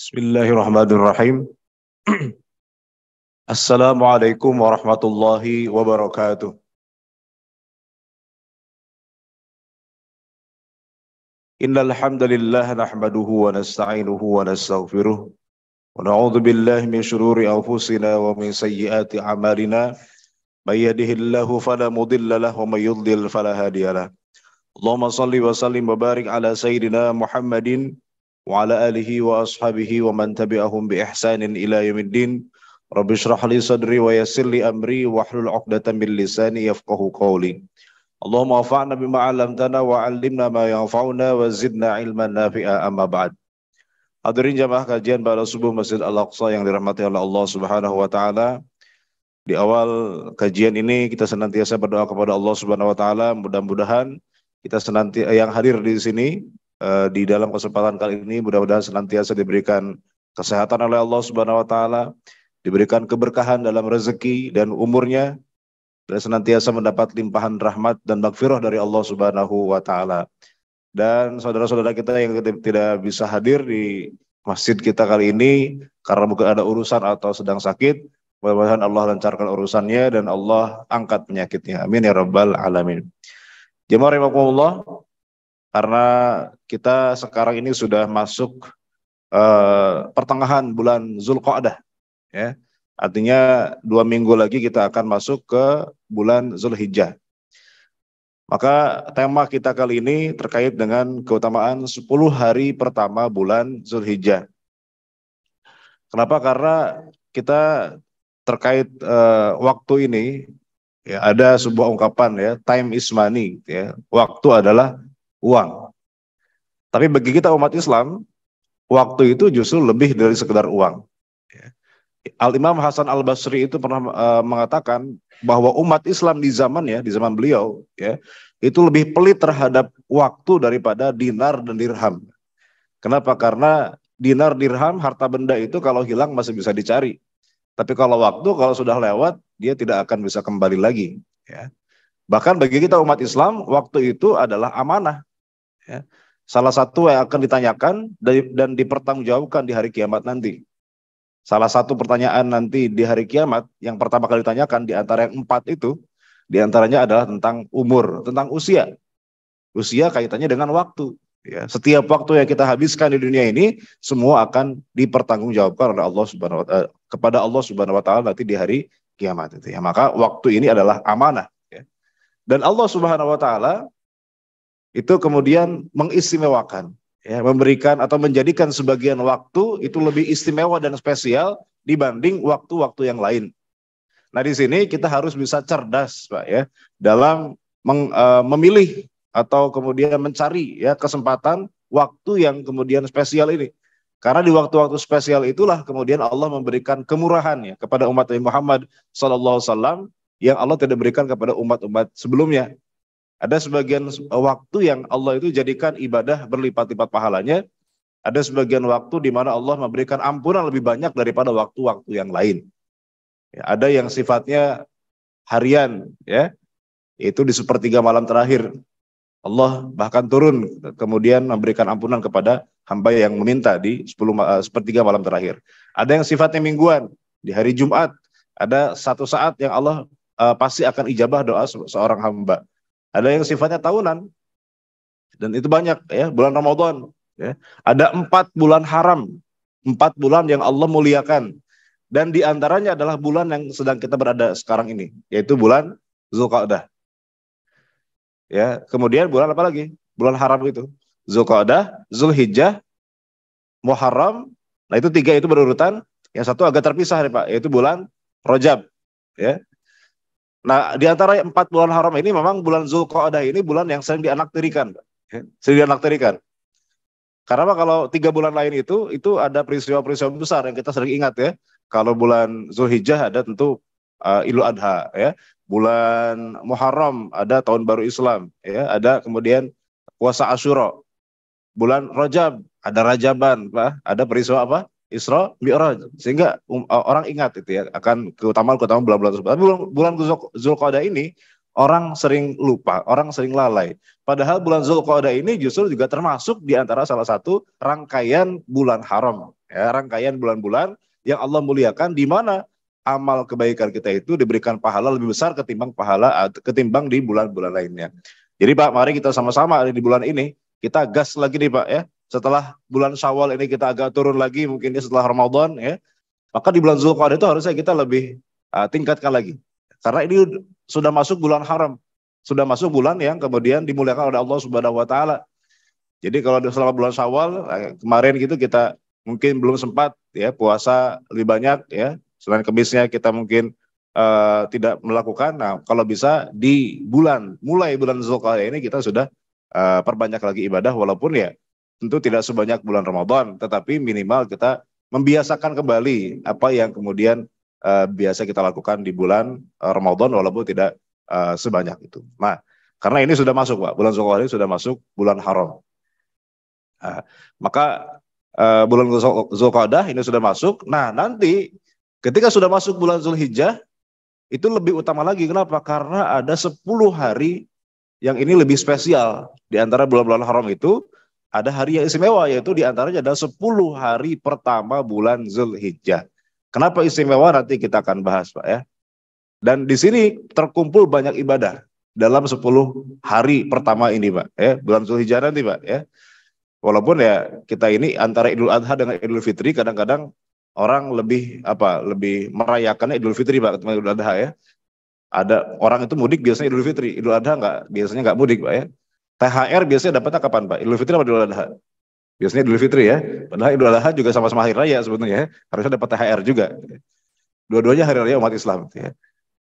Bismillahirrahmanirrahim. Assalamualaikum warahmatullahi wabarakatuh. Innal hamdalillah nahmaduhu wa nasta'inuhu wa nastaghfiruh wa na'udzu billahi min shururi anfusina wa min sayyiati a'malina. May yahdihillahu fala mudilla lahu wa may yudlil fala hadiyalah. Allahumma shalli wa sallim wa barik ala sayyidina Muhammadin wa ala alihi wa ashabihi wa man tabi'ahum bi ihsanin ila yaumiddin. Rabbi shrah li sadri wa yassir li amri wahlul 'uqdatam min lisani yafqahu qawli. Allahumma anfa'na bima 'allamtana wa 'allimna ma yanfa'una wa zidna ilman nafi'a, amma ba'd. Hadirin jamaah kajian pada subuh Masjid Al-Aqsa yang dirahmati oleh Allah Subhanahu wa taala. Di awal kajian ini kita senantiasa berdoa kepada Allah Subhanahu wa taala, mudah-mudahan kita senantiasa yang hadir di sini di dalam kesempatan kali ini mudah-mudahan senantiasa diberikan kesehatan oleh Allah Subhanahu wa taala, diberikan keberkahan dalam rezeki dan umurnya, dan senantiasa mendapat limpahan rahmat dan maghfirah dari Allah Subhanahu wa taala. Dan saudara-saudara kita yang tidak bisa hadir di masjid kita kali ini karena mungkin ada urusan atau sedang sakit, mudah-mudahan Allah lancarkan urusannya dan Allah angkat penyakitnya. Amin ya rabbal alamin. Jemaah rahimakumullah, karena kita sekarang ini sudah masuk pertengahan bulan Zulqa'dah, ya. Artinya 2 minggu lagi kita akan masuk ke bulan Zulhijjah. Maka tema kita kali ini terkait dengan keutamaan 10 hari pertama bulan Zulhijjah. Kenapa? Karena kita terkait waktu ini, ya, ada sebuah ungkapan, ya, time is money, ya, waktu adalah uang. Tapi bagi kita umat Islam, waktu itu justru lebih dari sekedar uang. Al-Imam Hasan Al-Basri itu pernah mengatakan bahwa umat Islam di zaman beliau, ya, itu lebih pelit terhadap waktu daripada dinar dan dirham. Kenapa? Karena dinar, dirham, harta benda itu kalau hilang masih bisa dicari. Tapi kalau waktu, kalau sudah lewat, dia tidak akan bisa kembali lagi. Ya. Bahkan bagi kita umat Islam, waktu itu adalah amanah. Ya. Salah satu yang akan ditanyakan dan dipertanggungjawabkan di hari kiamat nanti. Salah satu pertanyaan nanti di hari kiamat yang pertama kali ditanyakan di antara yang 4 itu, di antaranya adalah tentang umur, tentang usia. Usia kaitannya dengan waktu. Ya. Setiap waktu yang kita habiskan di dunia ini, semua akan dipertanggungjawabkan oleh Allah Subhanahu wa taala kepada Allah Subhanahu wa taala nanti di hari kiamat itu. Ya. Maka waktu ini adalah amanah. Ya. Dan Allah Subhanahu wa taala itu kemudian mengistimewakan, ya, memberikan atau menjadikan sebagian waktu itu lebih istimewa dan spesial dibanding waktu-waktu yang lain. Nah, di sini kita harus bisa cerdas, Pak, ya, dalam memilih atau kemudian mencari, ya, kesempatan waktu yang kemudian spesial ini. Karena di waktu-waktu spesial itulah kemudian Allah memberikan kemurahannya kepada umat Muhammad SAW yang Allah tidak berikan kepada umat-umat sebelumnya. Ada sebagian waktu yang Allah itu jadikan ibadah berlipat-lipat pahalanya. Ada sebagian waktu di mana Allah memberikan ampunan lebih banyak daripada waktu-waktu yang lain. Ya, ada yang sifatnya harian, ya, itu di sepertiga malam terakhir. Allah bahkan turun kemudian memberikan ampunan kepada hamba yang meminta di sepertiga malam terakhir. Ada yang sifatnya mingguan, di hari Jumat ada satu saat yang Allah pasti akan ijabah doa seorang hamba. Ada yang sifatnya tahunan, dan itu banyak, ya, bulan Ramadan, ya. Ada 4 bulan haram, 4 bulan yang Allah muliakan, dan diantaranya adalah bulan yang sedang kita berada sekarang ini, yaitu bulan Zulqa'dah. Ya, kemudian bulan apa lagi? Bulan haram itu Zulqa'dah, Zulhijjah, Muharram. Nah, itu 3 itu berurutan. Yang satu agak terpisah nih, Pak, yaitu bulan Rajab, ya. Nah, di antara 4 bulan haram ini memang bulan Zulqa'dah ini bulan yang sering dianaktirikan, Pak. Ya, sering dianaktirikan. Karena kalau 3 bulan lain itu ada peristiwa-peristiwa besar yang kita sering ingat, ya. Kalau bulan Zulhijjah ada tentu Idul Adha, ya. Bulan Muharram ada tahun baru Islam, ya. Ada kemudian puasa Asyura. Bulan Rajab ada Rajaban, Pak. Ada peristiwa apa? Isra Mi'raj. Sehingga orang ingat itu, ya, akan keutamaan bulan-bulan tersebut. Bulan Zulqa'dah ini orang sering lupa, orang sering lalai. Padahal bulan Zulqa'dah ini justru juga termasuk di antara salah satu rangkaian bulan haram, ya, rangkaian bulan-bulan yang Allah muliakan, di mana amal kebaikan kita itu diberikan pahala lebih besar ketimbang di bulan-bulan lainnya. Jadi Pak, mari kita sama-sama di bulan ini kita gas lagi nih Pak ya. Setelah bulan Syawal ini kita agak turun lagi, mungkin setelah Ramadan ya. Maka di bulan Zulqa'dah itu harusnya kita lebih tingkatkan lagi. Karena ini sudah masuk bulan haram. Sudah masuk bulan yang kemudian dimuliakan oleh Allah Subhanahu wa taala. Jadi kalau selama bulan Syawal kemarin gitu kita mungkin belum sempat ya puasa lebih banyak ya. Selain Kemisnya kita mungkin tidak melakukan. Nah, kalau bisa di mulai bulan Zulqa'dah ini kita sudah perbanyak lagi ibadah, walaupun ya tentu tidak sebanyak bulan Ramadan, tetapi minimal kita membiasakan kembali apa yang kemudian biasa kita lakukan di bulan Ramadan, walaupun tidak sebanyak itu. Nah, karena ini sudah masuk Pak, bulan Zulqa'dah ini sudah masuk bulan haram. Maka bulan Zulqa'dah ini sudah masuk. Nah, nanti ketika sudah masuk bulan Zulhijjah, itu lebih utama lagi. Kenapa? Karena ada 10 hari yang ini lebih spesial. Di antara bulan-bulan haram itu, ada hari yang istimewa, yaitu di antaranya ada 10 hari pertama bulan Zulhijjah. Kenapa istimewa? Nanti kita akan bahas Pak ya. Dan di sini terkumpul banyak ibadah dalam 10 hari pertama ini Pak ya, bulan Zulhijjah nanti Pak ya. Walaupun ya kita ini antara Idul Adha dengan Idul Fitri, kadang-kadang orang lebih merayakannya Idul Fitri Pak ketimbang Idul Adha ya. Ada orang itu mudik biasanya Idul Fitri, Idul Adha biasanya nggak mudik Pak ya. THR biasanya dapatnya kapan Pak? Idul Fitri atau Idul Adha? Biasanya Idul Fitri ya. Padahal Idul Adha juga sama-sama hari raya sebetulnya ya. Harusnya dapat THR juga. Dua-duanya hari raya umat Islam ya.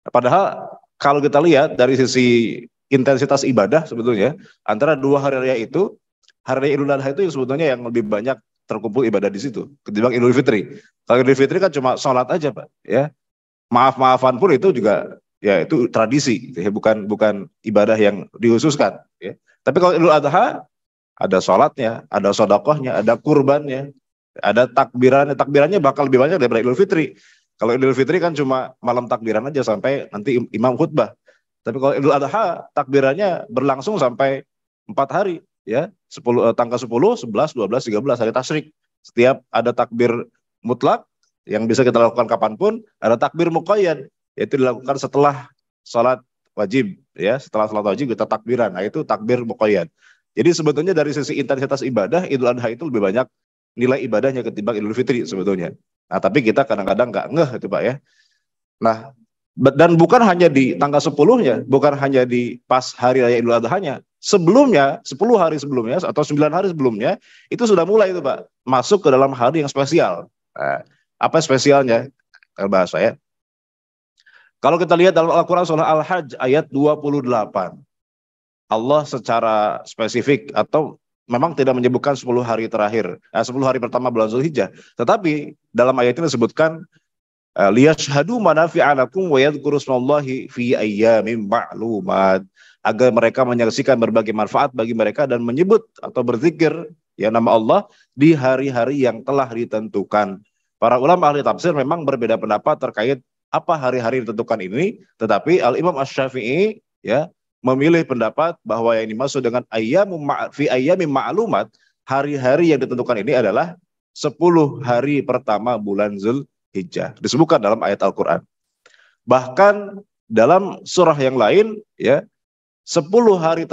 Padahal kalau kita lihat dari sisi intensitas ibadah sebetulnya antara dua hari raya itu, hari raya Idul Adha itu yang sebetulnya yang lebih banyak terkumpul ibadah di situ ketimbang Idul Fitri. Kalau Idul Fitri kan cuma sholat aja Pak ya. Maaf-maafan pun itu juga ya itu tradisi gitu ya, bukan ibadah yang dikhususkan ya. Tapi kalau Idul Adha ada sholatnya, ada sodakohnya, ada kurbannya, ada takbirannya. Takbirannya bakal lebih banyak daripada Idul Fitri. Kalau Idul Fitri kan cuma malam takbiran aja sampai nanti imam khutbah. Tapi kalau Idul Adha takbirannya berlangsung sampai 4 hari ya, tanggal 10, 11, 12, 13 hari tasyrik. Setiap ada takbir mutlak yang bisa kita lakukan kapanpun, ada takbir muqayyad yaitu dilakukan setelah sholat wajib ya, setelah sholat wajib kita takbiran. Nah, itu takbir muqayyad. Jadi sebetulnya dari sisi intensitas ibadah, Idul Adha itu lebih banyak nilai ibadahnya ketimbang Idul Fitri sebetulnya. Nah, tapi kita kadang-kadang nggak ngeh itu Pak ya. Nah, dan bukan hanya di tanggal 10-nya, bukan hanya di pas hari raya Idul Adha-nya. Sebelumnya, 10 hari sebelumnya atau 9 hari sebelumnya, itu sudah mulai itu Pak, masuk ke dalam hari yang spesial. Nah, apa spesialnya? Kita bahas ya. Kalau kita lihat dalam Al-Quran surah Al-Hajj ayat 28. Allah secara spesifik atau memang tidak menyebutkan 10 hari terakhir, 10 hari pertama bulan Zulhijjah. Tetapi dalam ayat ini disebutkan liyashhadu manafi'a lakum wa yadhkuru smallahi fi ayyamin ma'lumat, agar mereka menyaksikan berbagai manfaat bagi mereka dan menyebut atau berzikir ya nama Allah di hari-hari yang telah ditentukan. Para ulama ahli tafsir memang berbeda pendapat terkait apa hari-hari ditentukan ini, tetapi Al-Imam Asy-Syafi'i ya memilih pendapat bahwa yang dimaksud dengan fi ayyamin ma'lumat, hari-hari yang ditentukan ini adalah 10 hari pertama bulan Zulhijjah. Disebutkan dalam ayat Al-Quran. Bahkan dalam surah yang lain ya, 10 hari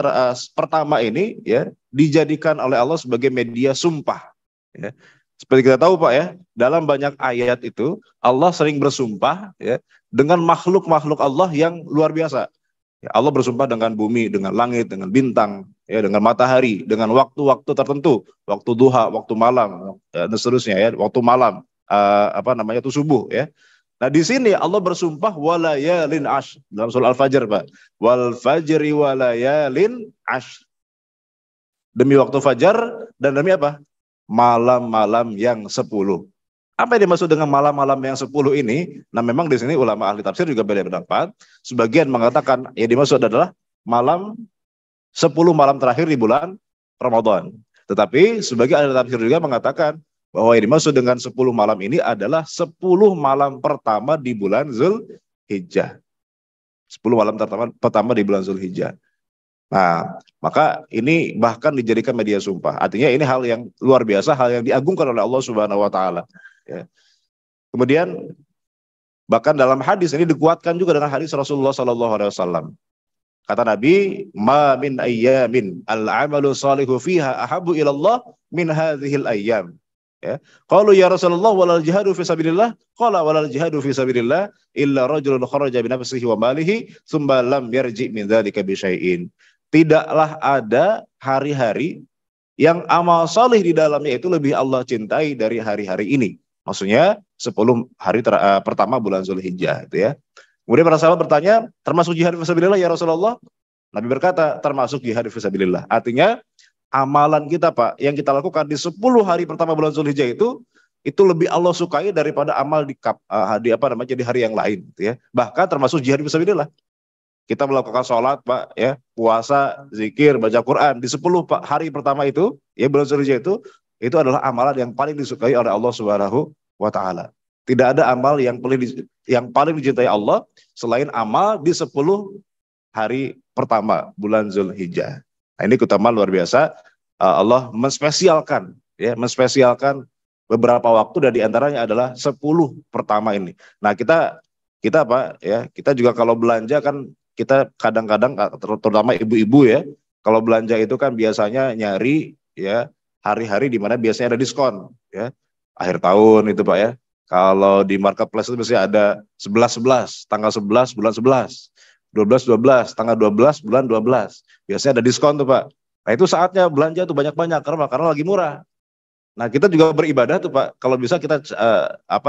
pertama ini ya dijadikan oleh Allah sebagai media sumpah ya. Seperti kita tahu Pak ya, dalam banyak ayat itu Allah sering bersumpah ya dengan makhluk-makhluk Allah yang luar biasa. Ya, Allah bersumpah dengan bumi, dengan langit, dengan bintang, ya, dengan matahari, dengan waktu-waktu tertentu, waktu duha, waktu malam, ya, dan seterusnya ya, waktu malam, itu subuh ya. Nah di sini Allah bersumpah walayalin ash dalam surah Al-Fajr Pak, wal fajri walayalin ash, demi waktu fajar dan demi apa? Malam-malam yang 10. Apa yang dimaksud dengan malam-malam yang 10 ini? Nah memang di sini ulama ahli tafsir juga beda pendapat. Sebagian mengatakan yang dimaksud adalah 10 malam terakhir di bulan Ramadan. Tetapi sebagian ahli tafsir juga mengatakan bahwa yang dimaksud dengan 10 malam ini adalah 10 malam pertama di bulan Zulhijjah. 10 malam pertama di bulan Zulhijjah. Nah, maka ini bahkan dijadikan media sumpah. Artinya ini hal yang luar biasa, hal yang diagungkan oleh Allah Subhanahu wa taala. Ya. Kemudian bahkan dalam hadis ini dikuatkan juga dengan hadis Rasulullah sallallahu alaihi wasallam. Kata Nabi, "Ma min ayyamin al-'amalu salihu fiha ahabbu ila Allah min hadhil ayyam." Ya. Qalu ya Rasulullah walal jihadu fi sabilillah? Qala walal jihadu fi sabilillah illa rajulun kharaja bi nafsihi wa malihi tsumma lam yarji min dzalika bi syai'in. Tidaklah ada hari-hari yang amal saleh di dalamnya itu lebih Allah cintai dari hari-hari ini. Maksudnya 10 hari pertama bulan Zulhijjah itu ya. Kemudian para sahabat bertanya, termasuk jihad fisabilillah ya Rasulullah? Nabi berkata, termasuk jihad fisabilillah. Artinya amalan kita Pak, yang kita lakukan di 10 hari pertama bulan Zulhijjah itu lebih Allah sukai daripada amal di hari yang lain gitu ya. Bahkan termasuk jihad fisabilillah. Kita melakukan sholat Pak ya, puasa, zikir, baca Quran di 10 hari pertama itu ya bulan Zulhijjah itu adalah amalan yang paling disukai oleh Allah Subhanahu wa taala. Tidak ada amal yang paling dicintai Allah selain amal di 10 hari pertama bulan Zulhijjah. Nah, ini keutamaan luar biasa. Allah menspesialkan beberapa waktu dan diantaranya adalah 10 pertama ini. Nah, kita Pak ya, kita juga kalau belanja kan kita kadang-kadang terutama ibu-ibu ya, kalau belanja itu kan biasanya nyari ya hari-hari di mana biasanya ada diskon ya. Akhir tahun itu Pak ya. Kalau di marketplace itu biasanya ada 11-11, tanggal 11 bulan 11, 12-12, tanggal 12 bulan 12. Biasanya ada diskon tuh Pak. Nah itu saatnya belanja tuh banyak-banyak karena lagi murah. Nah kita juga beribadah tuh Pak. Kalau bisa kita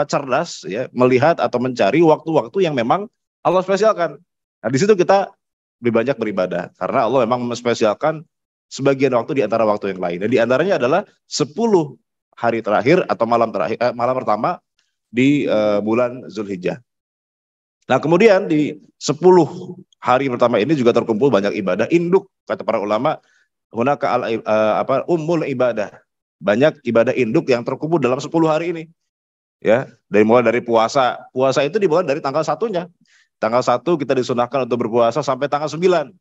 cerdas ya melihat atau mencari waktu-waktu yang memang Allah spesialkan. Nah di situ kita lebih banyak beribadah karena Allah memang menspesialkan sebagian waktu di antara waktu yang lain. Dan di antaranya adalah 10 hari terakhir atau malam pertama di bulan Zulhijjah. Nah kemudian di 10 hari pertama ini juga terkumpul banyak ibadah induk kata para ulama, hunaka ummul ibadah. Banyak ibadah induk yang terkumpul dalam 10 hari ini. Ya, mulai dari puasa. Puasa itu dimulai dari tanggal 1-nya. Tanggal 1 kita disunahkan untuk berpuasa sampai tanggal 9.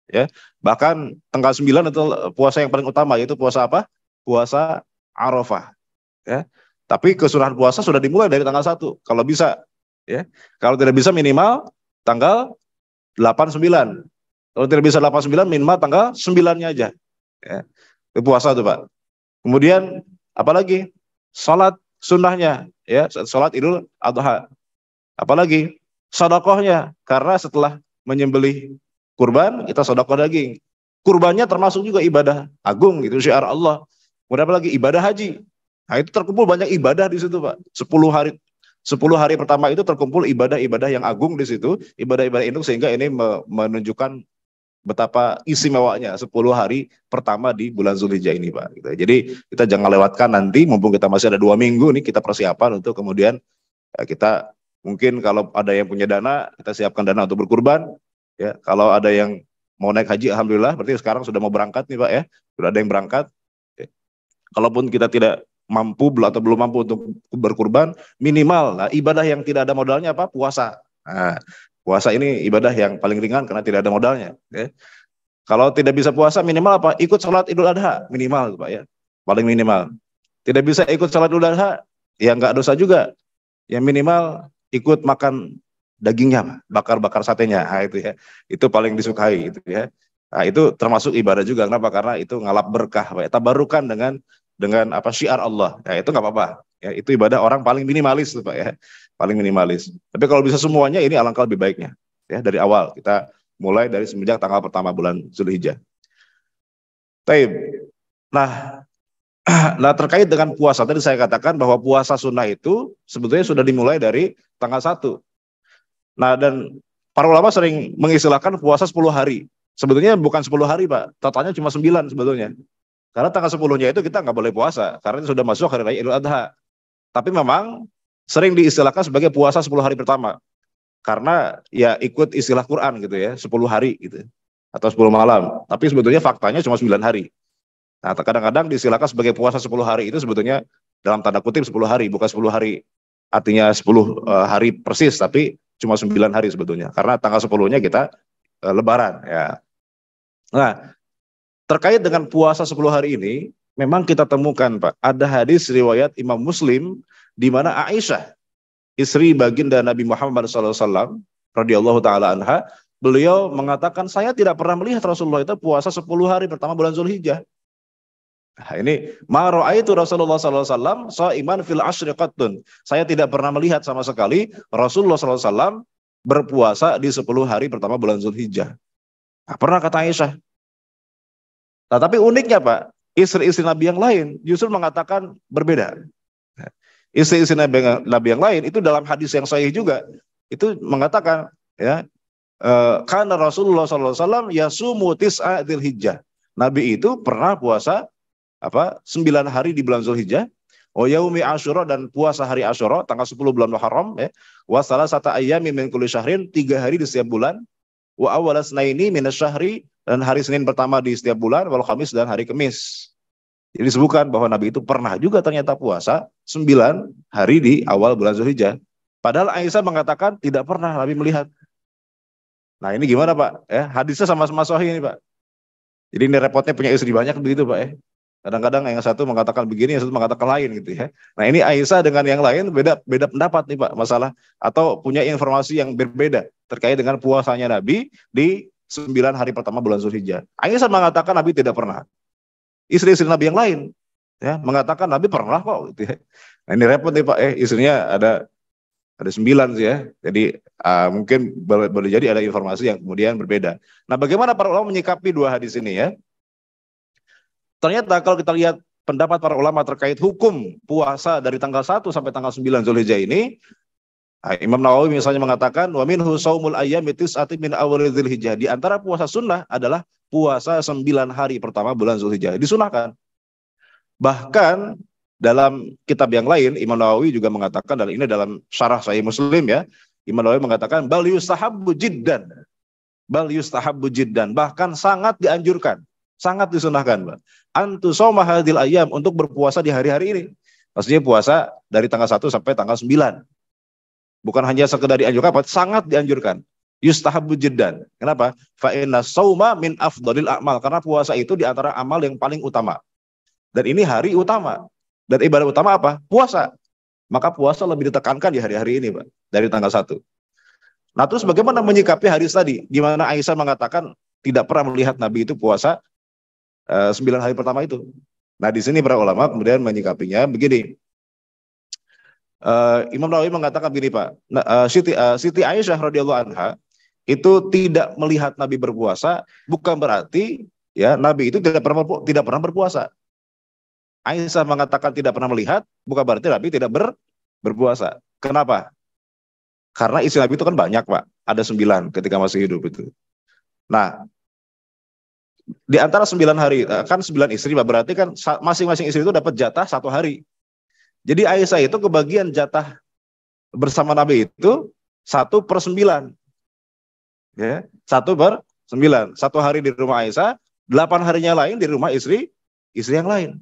Ya. Bahkan tanggal 9 itu puasa yang paling utama, yaitu puasa apa? Puasa Arafah. Ya. Tapi kesunahan puasa sudah dimulai dari tanggal 1 kalau bisa. Ya. Kalau tidak bisa minimal tanggal 8-9. Kalau tidak bisa 8-9 minimal tanggal 9-nya aja. Ya. Itu puasa tuh Pak. Kemudian apalagi? Salat sunnahnya, ya, salat Idul Adha. Apalagi? Sedekahnya, karena setelah menyembelih kurban kita sedekah daging. Kurbannya termasuk juga ibadah agung gitu, syiar Allah. Kemudian apalagi? Ibadah haji. Nah, itu terkumpul banyak ibadah di situ, Pak. 10 hari pertama itu terkumpul ibadah-ibadah yang agung di situ, ibadah-ibadah induk sehingga ini menunjukkan betapa istimewanya 10 hari pertama di bulan Zulhijjah ini Pak. Gitu. Jadi kita jangan lewatkan nanti, mumpung kita masih ada 2 minggu nih kita persiapan untuk kemudian kita mungkin kalau ada yang punya dana, kita siapkan dana untuk berkurban. Ya, kalau ada yang mau naik haji, alhamdulillah, berarti sekarang sudah mau berangkat nih Pak ya, sudah ada yang berangkat. Ya. Kalaupun kita tidak mampu atau belum mampu untuk berkurban, minimal nah, ibadah yang tidak ada modalnya apa? Puasa. Nah, puasa ini ibadah yang paling ringan karena tidak ada modalnya. Ya. Kalau tidak bisa puasa minimal apa? Ikut sholat Idul Adha minimal Pak ya, paling minimal. Tidak bisa ikut sholat Idul Adha, ya nggak dosa juga. Yang minimal ikut makan dagingnya, bakar-bakar satenya, nah, itu ya, itu paling disukai itu ya. Nah, itu termasuk ibadah juga, kenapa? Karena itu ngalap berkah, Pak. Tabarukan dengan apa syiar Allah, ya itu nggak apa-apa. Ya, itu ibadah orang paling minimalis, Pak ya, paling minimalis. Tapi kalau bisa semuanya, ini alangkah lebih baiknya. Ya, dari awal kita mulai dari semenjak tanggal pertama bulan Zulhijjah. Taib. Nah, terkait dengan puasa, tadi saya katakan bahwa puasa sunnah itu sebetulnya sudah dimulai dari tanggal 1. Nah, dan para ulama sering mengistilahkan puasa 10 hari. Sebetulnya bukan 10 hari, Pak. Totalnya cuma 9 sebetulnya. Karena tanggal 10-nya itu kita nggak boleh puasa, karena itu sudah masuk hari raya Idul Adha. Tapi memang sering diistilahkan sebagai puasa 10 hari pertama. Karena ya ikut istilah Quran gitu ya, 10 hari gitu. Atau 10 malam. Tapi sebetulnya faktanya cuma 9 hari. Nah, kadang-kadang disilakan sebagai puasa 10 hari itu sebetulnya dalam tanda kutip 10 hari, bukan 10 hari. Artinya 10 hari persis, tapi cuma 9 hari sebetulnya. Karena tanggal 10-nya kita Lebaran. Ya. Nah, terkait dengan puasa 10 hari ini, memang kita temukan Pak, ada hadis riwayat Imam Muslim di mana Aisyah, istri baginda Nabi Muhammad SAW, radhiyallahu taala anha, beliau mengatakan, saya tidak pernah melihat Rasulullah itu puasa 10 hari pertama bulan Zulhijjah. Nah, ini ma ra'aitu Rasulullah SAW shaiman fil ashri qattun. Saya tidak pernah melihat sama sekali Rasulullah SAW berpuasa di 10 hari pertama bulan Zulhijjah. Nah, pernah kata Aisyah. Nah, tapi uniknya Pak, istri-istri Nabi yang lain justru mengatakan berbeda. Istri-istri Nabi yang lain itu dalam hadis yang sahih juga itu mengatakan ya, karena Rasulullah SAW yasumu tis'a dzulhijjah. Nabi itu pernah puasa 9 hari di bulan Zulhijjah, wa yaumi Asyura, dan puasa hari Asyura tanggal 10 bulan Muharram ya, wa salasata ayyami min kulli syahrin, 3 hari di setiap bulan, wa awwalas naini minasyahri, dan hari Senin pertama di setiap bulan, wal Khamis, dan hari Kamis. Jadi disebutkan bahwa Nabi itu pernah juga ternyata puasa 9 hari di awal bulan Zulhijjah. Padahal Aisyah mengatakan tidak pernah Nabi melihat. Nah, ini gimana Pak? Ya, hadisnya sama-sama sahih ini Pak. Jadi ini repotnya punya istri banyak begitu Pak ya. Kadang-kadang yang satu mengatakan begini, yang satu mengatakan lain gitu ya. Nah, ini Aisyah dengan yang lain beda pendapat nih Pak, masalah atau punya informasi yang berbeda terkait dengan puasanya Nabi di 9 hari pertama bulan Zulhijjah. Aisyah mengatakan Nabi tidak pernah. Istri-istri Nabi yang lain ya mengatakan Nabi pernah kok gitu ya. Nah, ini repot nih Pak, istrinya ada 9 sih ya. Jadi mungkin boleh jadi ada informasi yang kemudian berbeda. Nah, bagaimana para ulama menyikapi dua hadis ini ya? Ternyata kalau kita lihat pendapat para ulama terkait hukum puasa dari tanggal 1 sampai tanggal 9 Zulhijjah ini, Imam Nawawi misalnya mengatakan wa minhu shaumul ayyami tis'ati min awwal Dzulhijjah. Di antara puasa sunnah adalah puasa 9 hari pertama bulan Zulhijjah. Disunahkan. Bahkan dalam kitab yang lain Imam Nawawi juga mengatakan, dan ini dalam syarah Sahih Muslim ya, Imam Nawawi mengatakan bal yustahabbu jiddan. Bal yustahabbu jiddan, bahkan sangat dianjurkan, sangat disunahkan, Pak. Antu shauma hadil ayyam, untuk berpuasa di hari-hari ini. Maksudnya puasa dari tanggal 1 sampai tanggal 9. Bukan hanya sekedar dianjurkan, sangat dianjurkan. Yustahabbu jiddan. Kenapa? Fa inna shauma min afdhalil a'mal, karena puasa itu di antara amal yang paling utama. Dan ini hari utama. Dan ibadah utama apa? Puasa. Maka puasa lebih ditekankan di hari-hari ini, Pak, dari tanggal 1. Nah, terus bagaimana menyikapi hadis tadi? Gimana Aisyah mengatakan tidak pernah melihat Nabi itu puasa 9 hari pertama itu. Nah, di sini para ulama kemudian menyikapinya begini. Imam Nawawi mengatakan begini Pak, Siti Aisyah radhiyallahu anha itu tidak melihat Nabi berpuasa, bukan berarti ya Nabi itu tidak pernah berpuasa. Aisyah mengatakan tidak pernah melihat, bukan berarti Nabi tidak berpuasa. Kenapa? Karena istri Nabi itu kan banyak Pak, ada 9 ketika masih hidup itu. Nah, di antara 9 hari, kan 9 istri Pak, berarti kan masing-masing istri itu dapat jatah 1 hari. Jadi Aisyah itu kebagian jatah bersama Nabi itu 1/9. Ya, 1/9. 1 hari di rumah Aisyah, 8 harinya lain di rumah istri yang lain.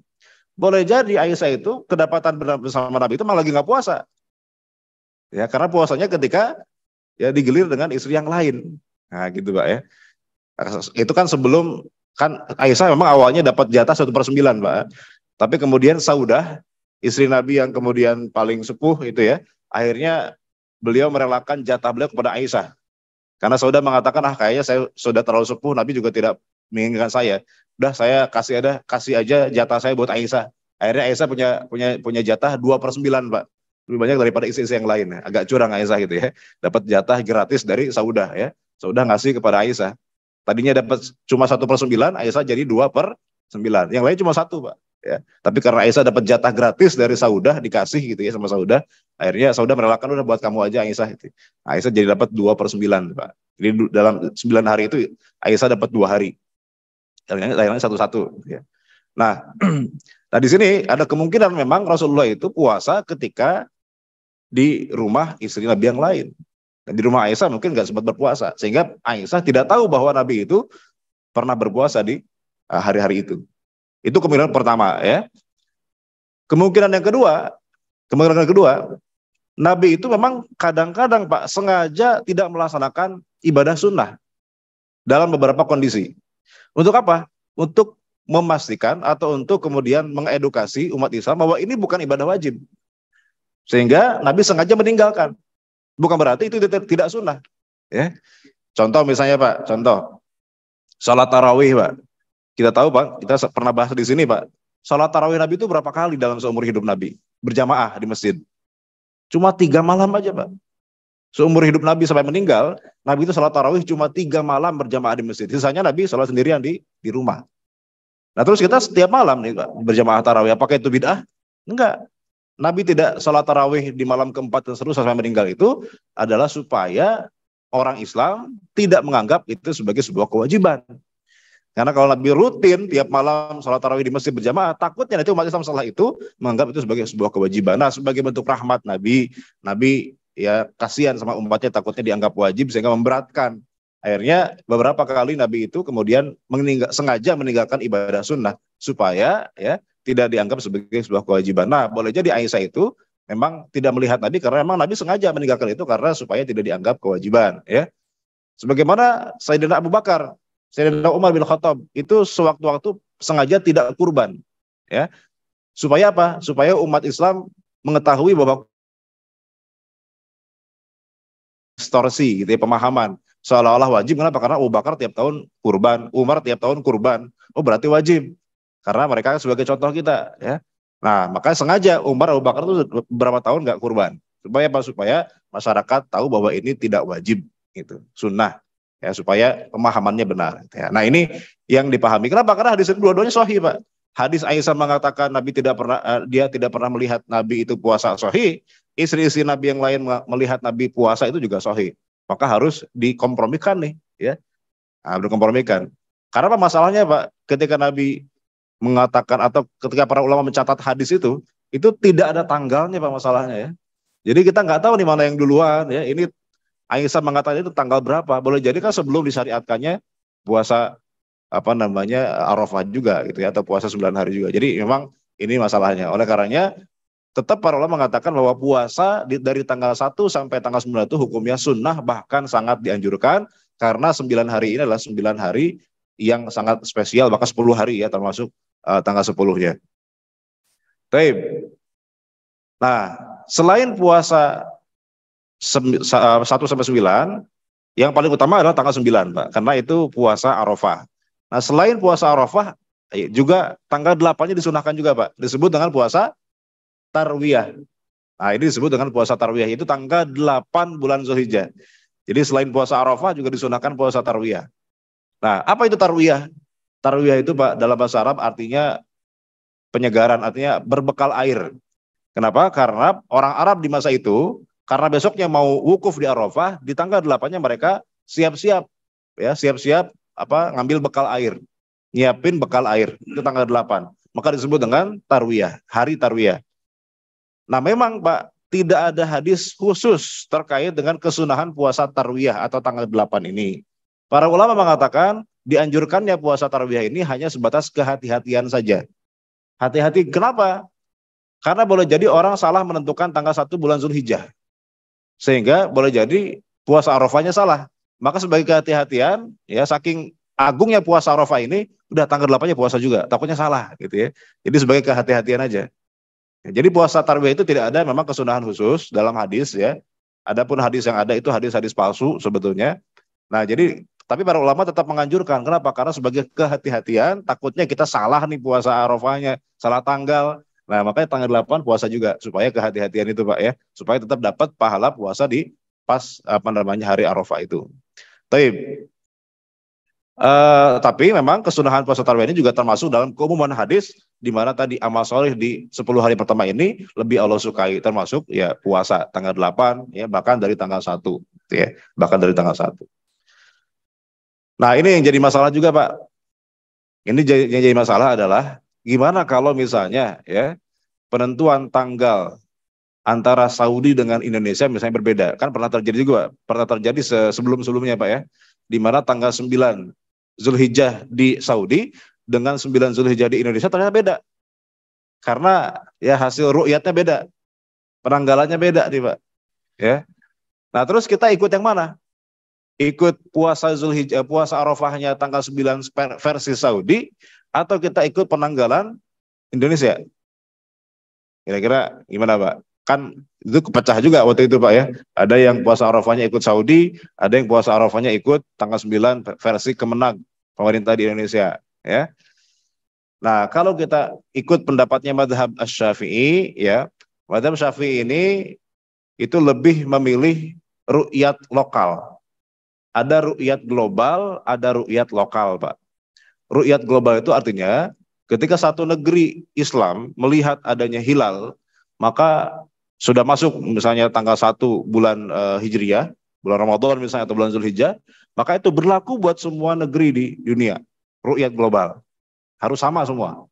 Boleh jadi Aisyah itu kedapatan bersama Nabi itu malah lagi nggak puasa. Ya, karena puasanya ketika ya digilir dengan istri yang lain. Nah, gitu Pak ya. Itu kan sebelum, kan Aisyah memang awalnya dapat jatah 1/9 Pak. Tapi kemudian Saudah, istri Nabi yang kemudian paling sepuh itu ya, akhirnya beliau merelakan jatah beliau kepada Aisyah. Karena Saudah mengatakan, kayaknya saya sudah terlalu sepuh, Nabi juga tidak menginginkan saya. Udah saya kasih aja jatah saya buat Aisyah. Akhirnya Aisyah punya jatah 2/9 Pak. Lebih banyak daripada istri-istri yang lain. Agak curang Aisyah gitu ya. Dapat jatah gratis dari Saudah ya. Saudah ngasih kepada Aisyah. Tadinya dapat cuma 1/9, Aisyah jadi 2/9. Yang lain cuma 1 Pak. Ya. Tapi karena Aisyah dapat jatah gratis dari Saudah, dikasih gitu ya sama Saudah, akhirnya Saudah merelakan, udah buat kamu aja Aisyah. Gitu. Aisyah jadi dapat 2/9 Pak. Jadi dalam 9 hari itu Aisyah dapat 2 hari. Yang lainnya 1-1. Ya. Nah, nah di sini ada kemungkinan memang Rasulullah itu puasa ketika di rumah istri Nabi yang lain. Dan di rumah Aisyah mungkin nggak sempat berpuasa. Sehingga Aisyah tidak tahu bahwa Nabi itu pernah berpuasa di hari-hari itu. Itu kemungkinan pertama ya. Kemungkinan yang kedua, Nabi itu memang kadang-kadang Pak sengaja tidak melaksanakan ibadah sunnah dalam beberapa kondisi. Untuk apa? Untuk memastikan atau untuk kemudian mengedukasi umat Islam bahwa ini bukan ibadah wajib. Sehingga Nabi sengaja meninggalkan. Bukan berarti itu tidak sunnah. Ya. Contoh misalnya Pak, contoh salat tarawih Pak. Kita tahu Pak, kita pernah bahas di sini Pak. Salat tarawih Nabi itu berapa kali dalam seumur hidup Nabi? Berjamaah di masjid. Cuma 3 malam aja Pak. Seumur hidup Nabi sampai meninggal, Nabi itu salat tarawih cuma 3 malam berjamaah di masjid. Sisanya Nabi salat sendirian di rumah. Nah terus kita setiap malam nih Pak, berjamaah tarawih. Apakah itu bid'ah? Enggak. Nabi tidak salat tarawih di malam keempat dan seterusnya sampai meninggal itu adalah supaya orang Islam tidak menganggap itu sebagai sebuah kewajiban. Karena kalau Nabi rutin tiap malam salat tarawih di masjid berjamaah, takutnya nanti umat Islam setelah itu menganggap itu sebagai sebuah kewajiban. Nah, sebagai bentuk rahmat Nabi ya kasihan sama umatnya, takutnya dianggap wajib sehingga memberatkan. Akhirnya beberapa kali Nabi itu kemudian sengaja meninggalkan ibadah sunnah supaya ya tidak dianggap sebagai sebuah kewajiban. Nah, boleh jadi Aisyah itu memang tidak melihat Nabi karena memang Nabi sengaja meninggalkan itu karena supaya tidak dianggap kewajiban. Ya, sebagaimana Sayyidina Abu Bakar, Sayyidina Umar bin Khattab itu sewaktu-waktu sengaja tidak kurban, ya, supaya apa? Supaya umat Islam mengetahui bahwa distorsi, gitu ya, pemahaman seolah-olah wajib. Kenapa? Karena Abu Bakar tiap tahun kurban, Umar tiap tahun kurban. Oh berarti wajib, karena mereka sebagai contoh kita, ya. Nah makanya sengaja Umar Abu Bakar itu berapa tahun nggak kurban, supaya apa? Supaya masyarakat tahu bahwa ini tidak wajib, gitu, sunnah. Ya, supaya pemahamannya benar. Ya. Nah ini yang dipahami. Kenapa? Karena hadis itu dua-duanya sahih Pak. Hadis Aisyah mengatakan Nabi tidak pernah, dia tidak pernah melihat Nabi itu puasa, sahih. Istri-istri Nabi yang lain melihat Nabi puasa itu juga sahih. Maka harus dikompromikan nih, ya. Nah, dikompromikan. Karena apa masalahnya Pak? Ketika Nabi mengatakan atau ketika para ulama mencatat hadis itu tidak ada tanggalnya Pak masalahnya, ya. Jadi kita nggak tahu nih mana yang duluan, ya. Ini Aisyah mengatakan itu tanggal berapa? Boleh jadi kan sebelum disyariatkannya puasa apa namanya Arafah juga gitu ya, atau puasa 9 hari juga. Jadi memang ini masalahnya. Oleh karenanya tetap para ulama mengatakan bahwa puasa dari tanggal 1 sampai tanggal 9 itu hukumnya sunnah, bahkan sangat dianjurkan karena 9 hari ini adalah 9 hari yang sangat spesial, bahkan 10 hari ya termasuk tanggal 10-nya. Baik. Nah, selain puasa 1 sampai 9, yang paling utama adalah tanggal 9, Pak, karena itu puasa Arafah. Nah, selain puasa Arafah, juga tanggal 8-nya disunahkan juga, Pak. Disebut dengan puasa Tarwiyah. Nah, ini disebut dengan puasa Tarwiyah, itu tanggal 8 bulan Zulhijjah. Jadi selain puasa Arafah juga disunahkan puasa Tarwiyah. Nah, apa itu Tarwiyah? Tarwiyah itu, Pak, dalam bahasa Arab artinya penyegaran, artinya berbekal air. Kenapa? Karena orang Arab di masa itu, karena besoknya mau wukuf di Arafah, di tanggal 8-nya mereka siap-siap, ya, siap-siap apa ngambil bekal air, nyiapin bekal air itu tanggal 8. Maka disebut dengan Tarwiyah, hari Tarwiyah. Nah, memang Pak, tidak ada hadis khusus terkait dengan kesunahan puasa Tarwiyah atau tanggal 8 ini. Para ulama mengatakan dianjurkannya puasa Tarwiyah ini hanya sebatas kehati-hatian saja. Hati-hati kenapa? Karena boleh jadi orang salah menentukan tanggal 1 bulan Zulhijjah. Sehingga boleh jadi puasa Arafahnya salah. Maka sebagai kehati-hatian, ya, saking agungnya puasa Arafah ini, udah tanggal 8-nya puasa juga, takutnya salah gitu ya. Jadi sebagai kehati-hatian aja. Ya, jadi puasa Tarwiyah itu tidak ada memang kesunahan khusus dalam hadis, ya. Adapun hadis yang ada itu hadis-hadis palsu sebetulnya. Nah, jadi tapi para ulama tetap menganjurkan. Kenapa? Karena sebagai kehati-hatian, takutnya kita salah nih puasa Arafahnya, salah tanggal. Nah, makanya tanggal 8 puasa juga supaya kehati-hatian itu, Pak, ya, supaya tetap dapat pahala puasa di pas apa namanya hari Arafah itu. Tapi memang kesunahan puasa tarawih ini juga termasuk dalam keumuman hadis, di mana tadi amal soleh di 10 hari pertama ini lebih Allah sukai, termasuk ya puasa tanggal 8, ya, bahkan dari tanggal 1, ya, bahkan dari tanggal 1. Nah, ini yang jadi masalah juga, Pak. Ini yang jadi masalah adalah gimana kalau misalnya, ya, penentuan tanggal antara Saudi dengan Indonesia misalnya berbeda. Kan pernah terjadi juga, pernah terjadi sebelum-sebelumnya, Pak, ya. Di mana tanggal 9 Zulhijjah di Saudi dengan 9 Zulhijjah di Indonesia ternyata beda. Karena ya hasil ru'yatnya beda. Penanggalannya beda nih Pak. Ya. Nah terus kita ikut yang mana? Ikut puasa Zulhijjah, puasa Arafahnya tanggal 9 versi Saudi, atau kita ikut penanggalan Indonesia? Kira-kira gimana Pak? Kan itu kepecah juga waktu itu Pak ya. Ada yang puasa Arafahnya ikut Saudi, ada yang puasa Arafahnya ikut tanggal 9 versi Kemenag pemerintah di Indonesia. Ya. Nah kalau kita ikut pendapatnya Madhab Asy-Syafi'i, ya, Madhab Syafi'i ini itu lebih memilih ru'yat lokal. Ada ru'yat global, ada ru'yat lokal, Pak. Ru'yat global itu artinya ketika satu negeri Islam melihat adanya hilal, maka sudah masuk misalnya tanggal 1 bulan Hijriah, bulan Ramadan misalnya atau bulan Zulhijjah, maka itu berlaku buat semua negeri di dunia. Ru'yat global. Harus sama semua.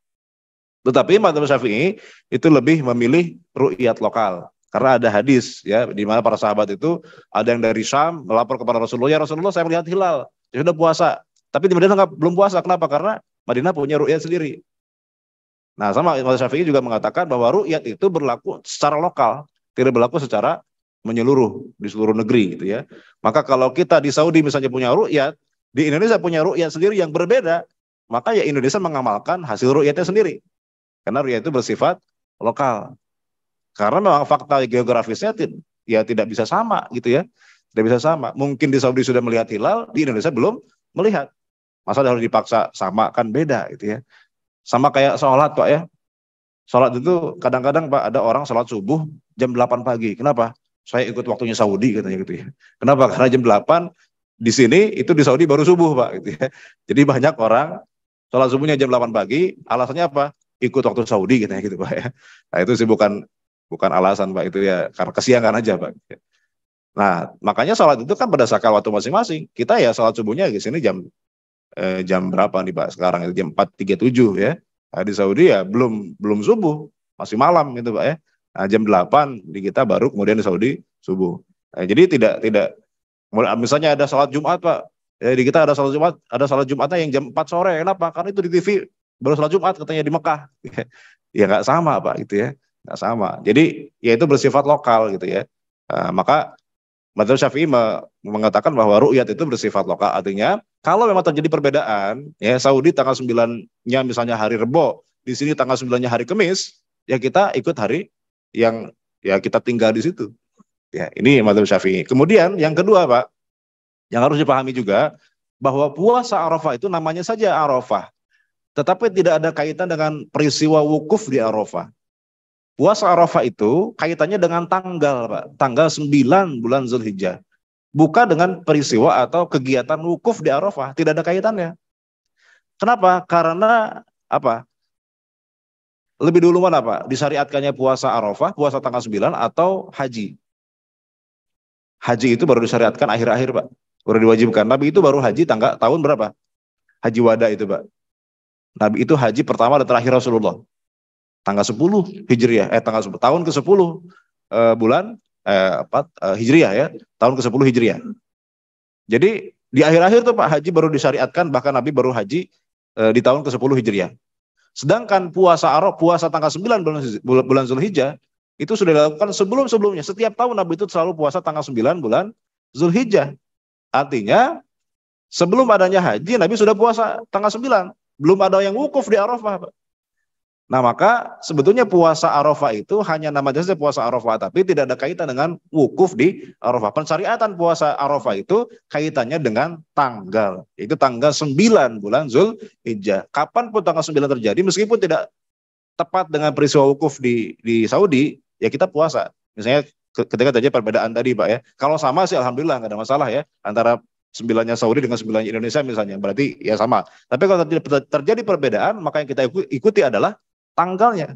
Tetapi Madzhab Syafi'i itu lebih memilih ru'yat lokal. Karena ada hadis ya di mana para sahabat itu ada yang dari Syam melapor kepada Rasulullah, ya Rasulullah saya melihat hilal, ya sudah puasa. Tapi di Madinah belum puasa. Kenapa? Karena Madinah punya ru'yat sendiri. Nah, sama Imam Syafi'i juga mengatakan bahwa ru'yat itu berlaku secara lokal, tidak berlaku secara menyeluruh di seluruh negeri gitu ya. Maka kalau kita di Saudi misalnya punya ru'yat, di Indonesia punya ru'yat sendiri yang berbeda, maka ya Indonesia mengamalkan hasil ru'yatnya sendiri. Karena ru'yat itu bersifat lokal. Karena memang fakta geografisnya ya tidak bisa sama gitu ya. Tidak bisa sama. Mungkin di Saudi sudah melihat hilal, di Indonesia belum melihat. Masa harus dipaksa sama, kan beda gitu ya. Sama kayak sholat Pak ya. Sholat itu kadang-kadang Pak ada orang sholat subuh jam 8 pagi. Kenapa? Saya ikut waktunya Saudi katanya gitu ya. Kenapa? Karena jam 8 di sini itu di Saudi baru subuh Pak gitu ya. Jadi banyak orang sholat subuhnya jam 8 pagi, alasannya apa? Ikut waktu Saudi katanya gitu Pak ya. Nah itu sih bukan alasan Pak, itu ya karena kesiangan aja Pak. Nah makanya sholat itu kan berdasarkan waktu masing-masing. Kita ya sholat subuhnya di sini jam berapa nih Pak? Sekarang itu jam 4.37 ya. Nah, di Saudi ya belum subuh, masih malam gitu Pak ya. Nah, jam 8 di kita baru kemudian di Saudi subuh. Nah, jadi tidak misalnya ada sholat Jumat Pak. Ya, di kita ada sholat Jumatnya yang jam 4 sore. Kenapa? Karena itu di TV baru sholat Jumat katanya di Mekah. Ya nggak sama Pak gitu ya. Nggak sama. Jadi ya itu bersifat lokal gitu ya. Maka Madzhab Syafi'i mengatakan bahwa ru'yat itu bersifat lokal. Artinya kalau memang terjadi perbedaan, ya Saudi tanggal 9-nya misalnya hari Rebo, di sini tanggal 9-nya hari Kamis, ya kita ikut hari yang ya kita tinggal di situ. Ya, ini Madzhab Syafi'i. Kemudian yang kedua, Pak, yang harus dipahami juga bahwa puasa Arafah itu namanya saja Arafah, tetapi tidak ada kaitan dengan peristiwa wukuf di Arafah. Puasa Arafah itu kaitannya dengan tanggal, Pak. Tanggal 9 bulan Zulhijjah. Bukan dengan peristiwa atau kegiatan wukuf di Arafah. Tidak ada kaitannya. Kenapa? Karena apa? Lebih dulu mana, Pak? Disyariatkannya puasa Arafah, puasa tanggal 9 atau haji. Haji itu baru disyariatkan akhir-akhir, Pak. Baru diwajibkan. Nabi itu baru haji tahun berapa? Haji wada itu, Pak. Nabi itu haji pertama dan terakhir Rasulullah. Tanggal 10 Hijriah, tanggal 10, tahun ke-10 bulan Hijriah ya, tahun ke-10 Hijriah. Jadi di akhir-akhir tuh Pak haji baru disyariatkan, bahkan Nabi baru haji di tahun ke-10 Hijriah. Sedangkan puasa Arafah, puasa tanggal 9 bulan Zulhijjah itu sudah dilakukan sebelum-sebelumnya. Setiap tahun Nabi itu selalu puasa tanggal 9 bulan Zulhijjah. Artinya sebelum adanya haji Nabi sudah puasa tanggal 9. Belum ada yang wukuf di Arafah, Pak. Nah maka sebetulnya puasa Arafah itu hanya nama saja puasa Arafah, tapi tidak ada kaitan dengan wukuf di Arafah. Pensyariatan puasa Arafah itu kaitannya dengan tanggal, yaitu tanggal 9 bulan Zulhijjah. Kapanpun tanggal 9 terjadi, meskipun tidak tepat dengan peristiwa wukuf di Saudi, ya kita puasa. Misalnya ketika terjadi perbedaan tadi Pak ya, kalau sama sih alhamdulillah nggak ada masalah ya, antara 9-nya Saudi dengan 9-nya Indonesia misalnya, berarti ya sama. Tapi kalau terjadi perbedaan, maka yang kita ikuti adalah tanggalnya.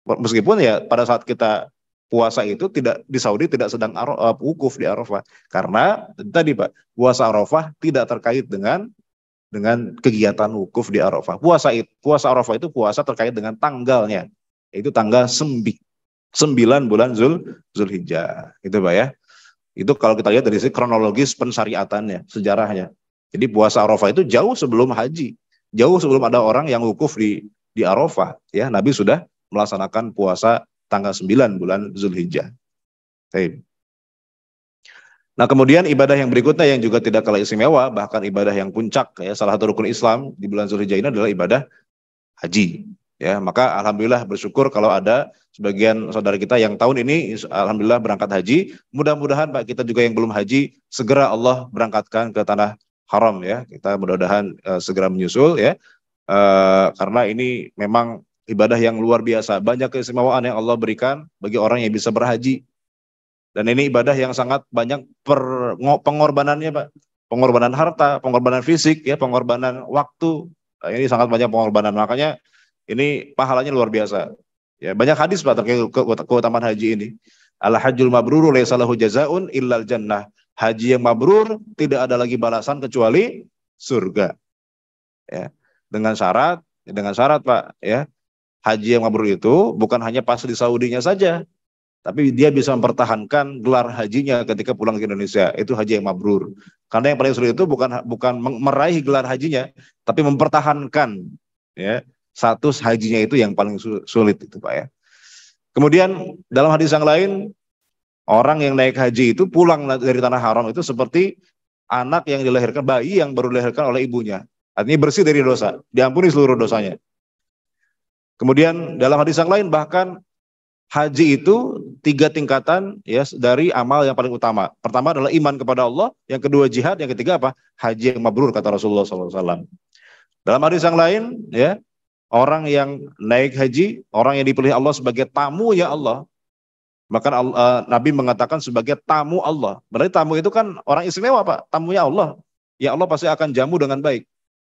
Meskipun ya pada saat kita puasa itu tidak di Saudi tidak sedang wukuf di Arafah. Karena tadi Pak, puasa Arafah tidak terkait dengan kegiatan wukuf di Arafah. Puasa Arafah itu puasa terkait dengan tanggalnya. Itu tanggal 9 bulan Zulhijjah. Itu Pak ya. Itu kalau kita lihat dari sisi kronologis pensyariatannya, sejarahnya. Jadi puasa Arafah itu jauh sebelum haji. Jauh sebelum ada orang yang wukuf di Arafah, ya Nabi sudah melaksanakan puasa tanggal 9 bulan Zulhijjah. Baik. Nah, kemudian ibadah yang berikutnya yang juga tidak kalah istimewa, bahkan ibadah yang puncak, ya, salah satu rukun Islam di bulan Zulhijjah ini adalah ibadah haji. Ya, maka alhamdulillah bersyukur kalau ada sebagian saudara kita yang tahun ini alhamdulillah berangkat haji. Mudah-mudahan Pak kita juga yang belum haji segera Allah berangkatkan ke tanah haram, ya. Kita mudah-mudahan segera menyusul, ya. Karena ini memang ibadah yang luar biasa. Banyak keistimewaan yang Allah berikan bagi orang yang bisa berhaji. Dan ini ibadah yang sangat banyak pengorbanannya, Pak. Pengorbanan harta, pengorbanan fisik, ya, pengorbanan waktu. Nah, ini sangat banyak pengorbanan. Makanya ini pahalanya luar biasa. Ya, banyak hadis Pak terkait keutamaan haji ini. Al-hajjul mabrur laisa lahu jazaa'un illal jannah. Haji yang mabrur tidak ada lagi balasan kecuali surga. Ya. Dengan syarat Pak, ya. Haji yang mabrur itu bukan hanya pas di Saudinya saja, tapi dia bisa mempertahankan gelar hajinya ketika pulang ke Indonesia. Itu haji yang mabrur. Karena yang paling sulit itu bukan meraih gelar hajinya, tapi mempertahankan, ya, status hajinya itu yang paling sulit itu Pak, ya. Kemudian dalam hadis yang lain, orang yang naik haji itu pulang dari tanah haram itu seperti anak yang dilahirkan, bayi yang baru dilahirkan oleh ibunya. Artinya bersih dari dosa, diampuni seluruh dosanya. Kemudian dalam hadis yang lain bahkan haji itu 3 tingkatan, ya, dari amal yang paling utama. Pertama adalah iman kepada Allah, yang kedua jihad, yang ketiga apa? Haji yang mabrur kata Rasulullah SAW. Dalam hadis yang lain, ya, orang yang naik haji, orang yang dipilih Allah sebagai tamu ya Allah. Bahkan Nabi mengatakan sebagai tamu Allah. Berarti tamu itu kan orang istimewa Pak, tamunya Allah. Ya Allah pasti akan jamu dengan baik.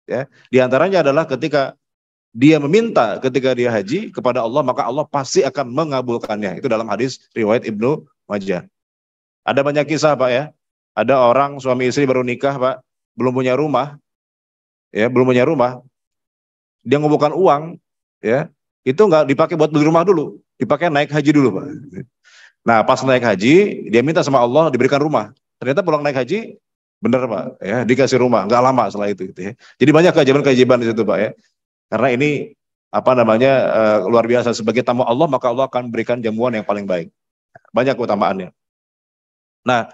Ya, di antaranya adalah ketika dia meminta ketika dia haji kepada Allah, maka Allah pasti akan mengabulkannya. Itu dalam hadis riwayat Ibnu Majah. Ada banyak kisah Pak, ya. Ada orang suami istri baru nikah Pak, belum punya rumah, ya, belum punya rumah. Dia ngumpulkan uang, ya, itu nggak dipakai buat beli rumah dulu, dipakai naik haji dulu Pak. Nah pas naik haji, dia minta sama Allah diberikan rumah. Ternyata pulang naik haji, bener Pak, ya, dikasih rumah, nggak lama setelah itu, gitu, ya. Jadi banyak keajaiban-keajaiban di situ Pak, ya. Karena ini apa namanya luar biasa, sebagai tamu Allah maka Allah akan berikan jamuan yang paling baik. Banyak keutamaannya. Nah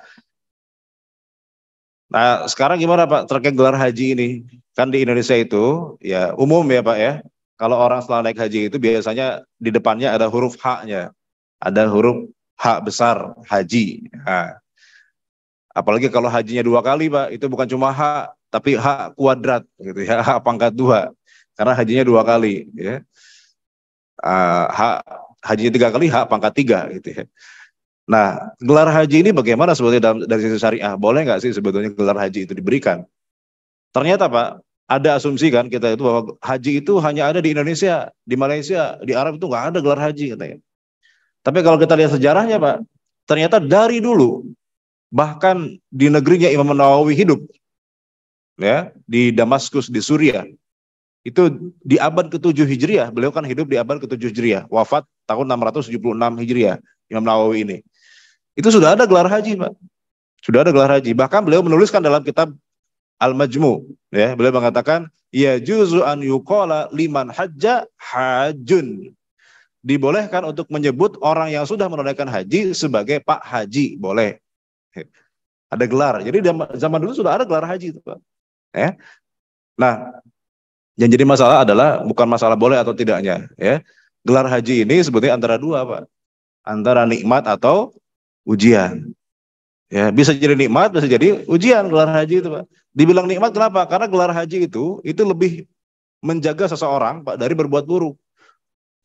sekarang gimana Pak terkait gelar haji ini? Kan di Indonesia itu ya umum ya Pak, ya. Kalau orang setelah naik haji itu biasanya di depannya ada huruf H-nya. Ada huruf H besar, haji. Nah, apalagi kalau hajinya 2 kali Pak, itu bukan cuma H, tapi H kuadrat gitu ya, H pangkat 2. Karena hajinya 2 kali, ya. Hajinya 3 kali, H pangkat 3 gitu, ya. Nah, gelar haji ini bagaimana sebetulnya dari sisi syariah? Boleh nggak sih sebetulnya gelar haji itu diberikan? Ternyata Pak, ada asumsi kan kita itu bahwa haji itu hanya ada di Indonesia, di Malaysia, di Arab itu nggak ada gelar haji katanya. Tapi kalau kita lihat sejarahnya Pak, ternyata dari dulu, bahkan di negerinya Imam Nawawi hidup, ya, di Damaskus, di Suriah, itu di abad ke-7 Hijriah, beliau kan hidup di abad ke-7 Hijriah, wafat tahun 676 Hijriah, Imam Nawawi ini. Itu sudah ada gelar haji Pak, sudah ada gelar haji. Bahkan beliau menuliskan dalam kitab Al-Majmu, ya, beliau mengatakan, ya juzu an yuqala liman hajja hajun. Dibolehkan untuk menyebut orang yang sudah menunaikan haji sebagai Pak Haji, boleh. Ada gelar. Jadi zaman dulu sudah ada gelar haji itu Pak. Ya. Nah, yang jadi masalah adalah bukan masalah boleh atau tidaknya, ya. Gelar haji ini sebetulnya antara 2 Pak. Antara nikmat atau ujian. Ya, bisa jadi nikmat, bisa jadi ujian gelar haji itu Pak. Dibilang nikmat kenapa? Karena gelar haji itu lebih menjaga seseorang Pak dari berbuat buruk.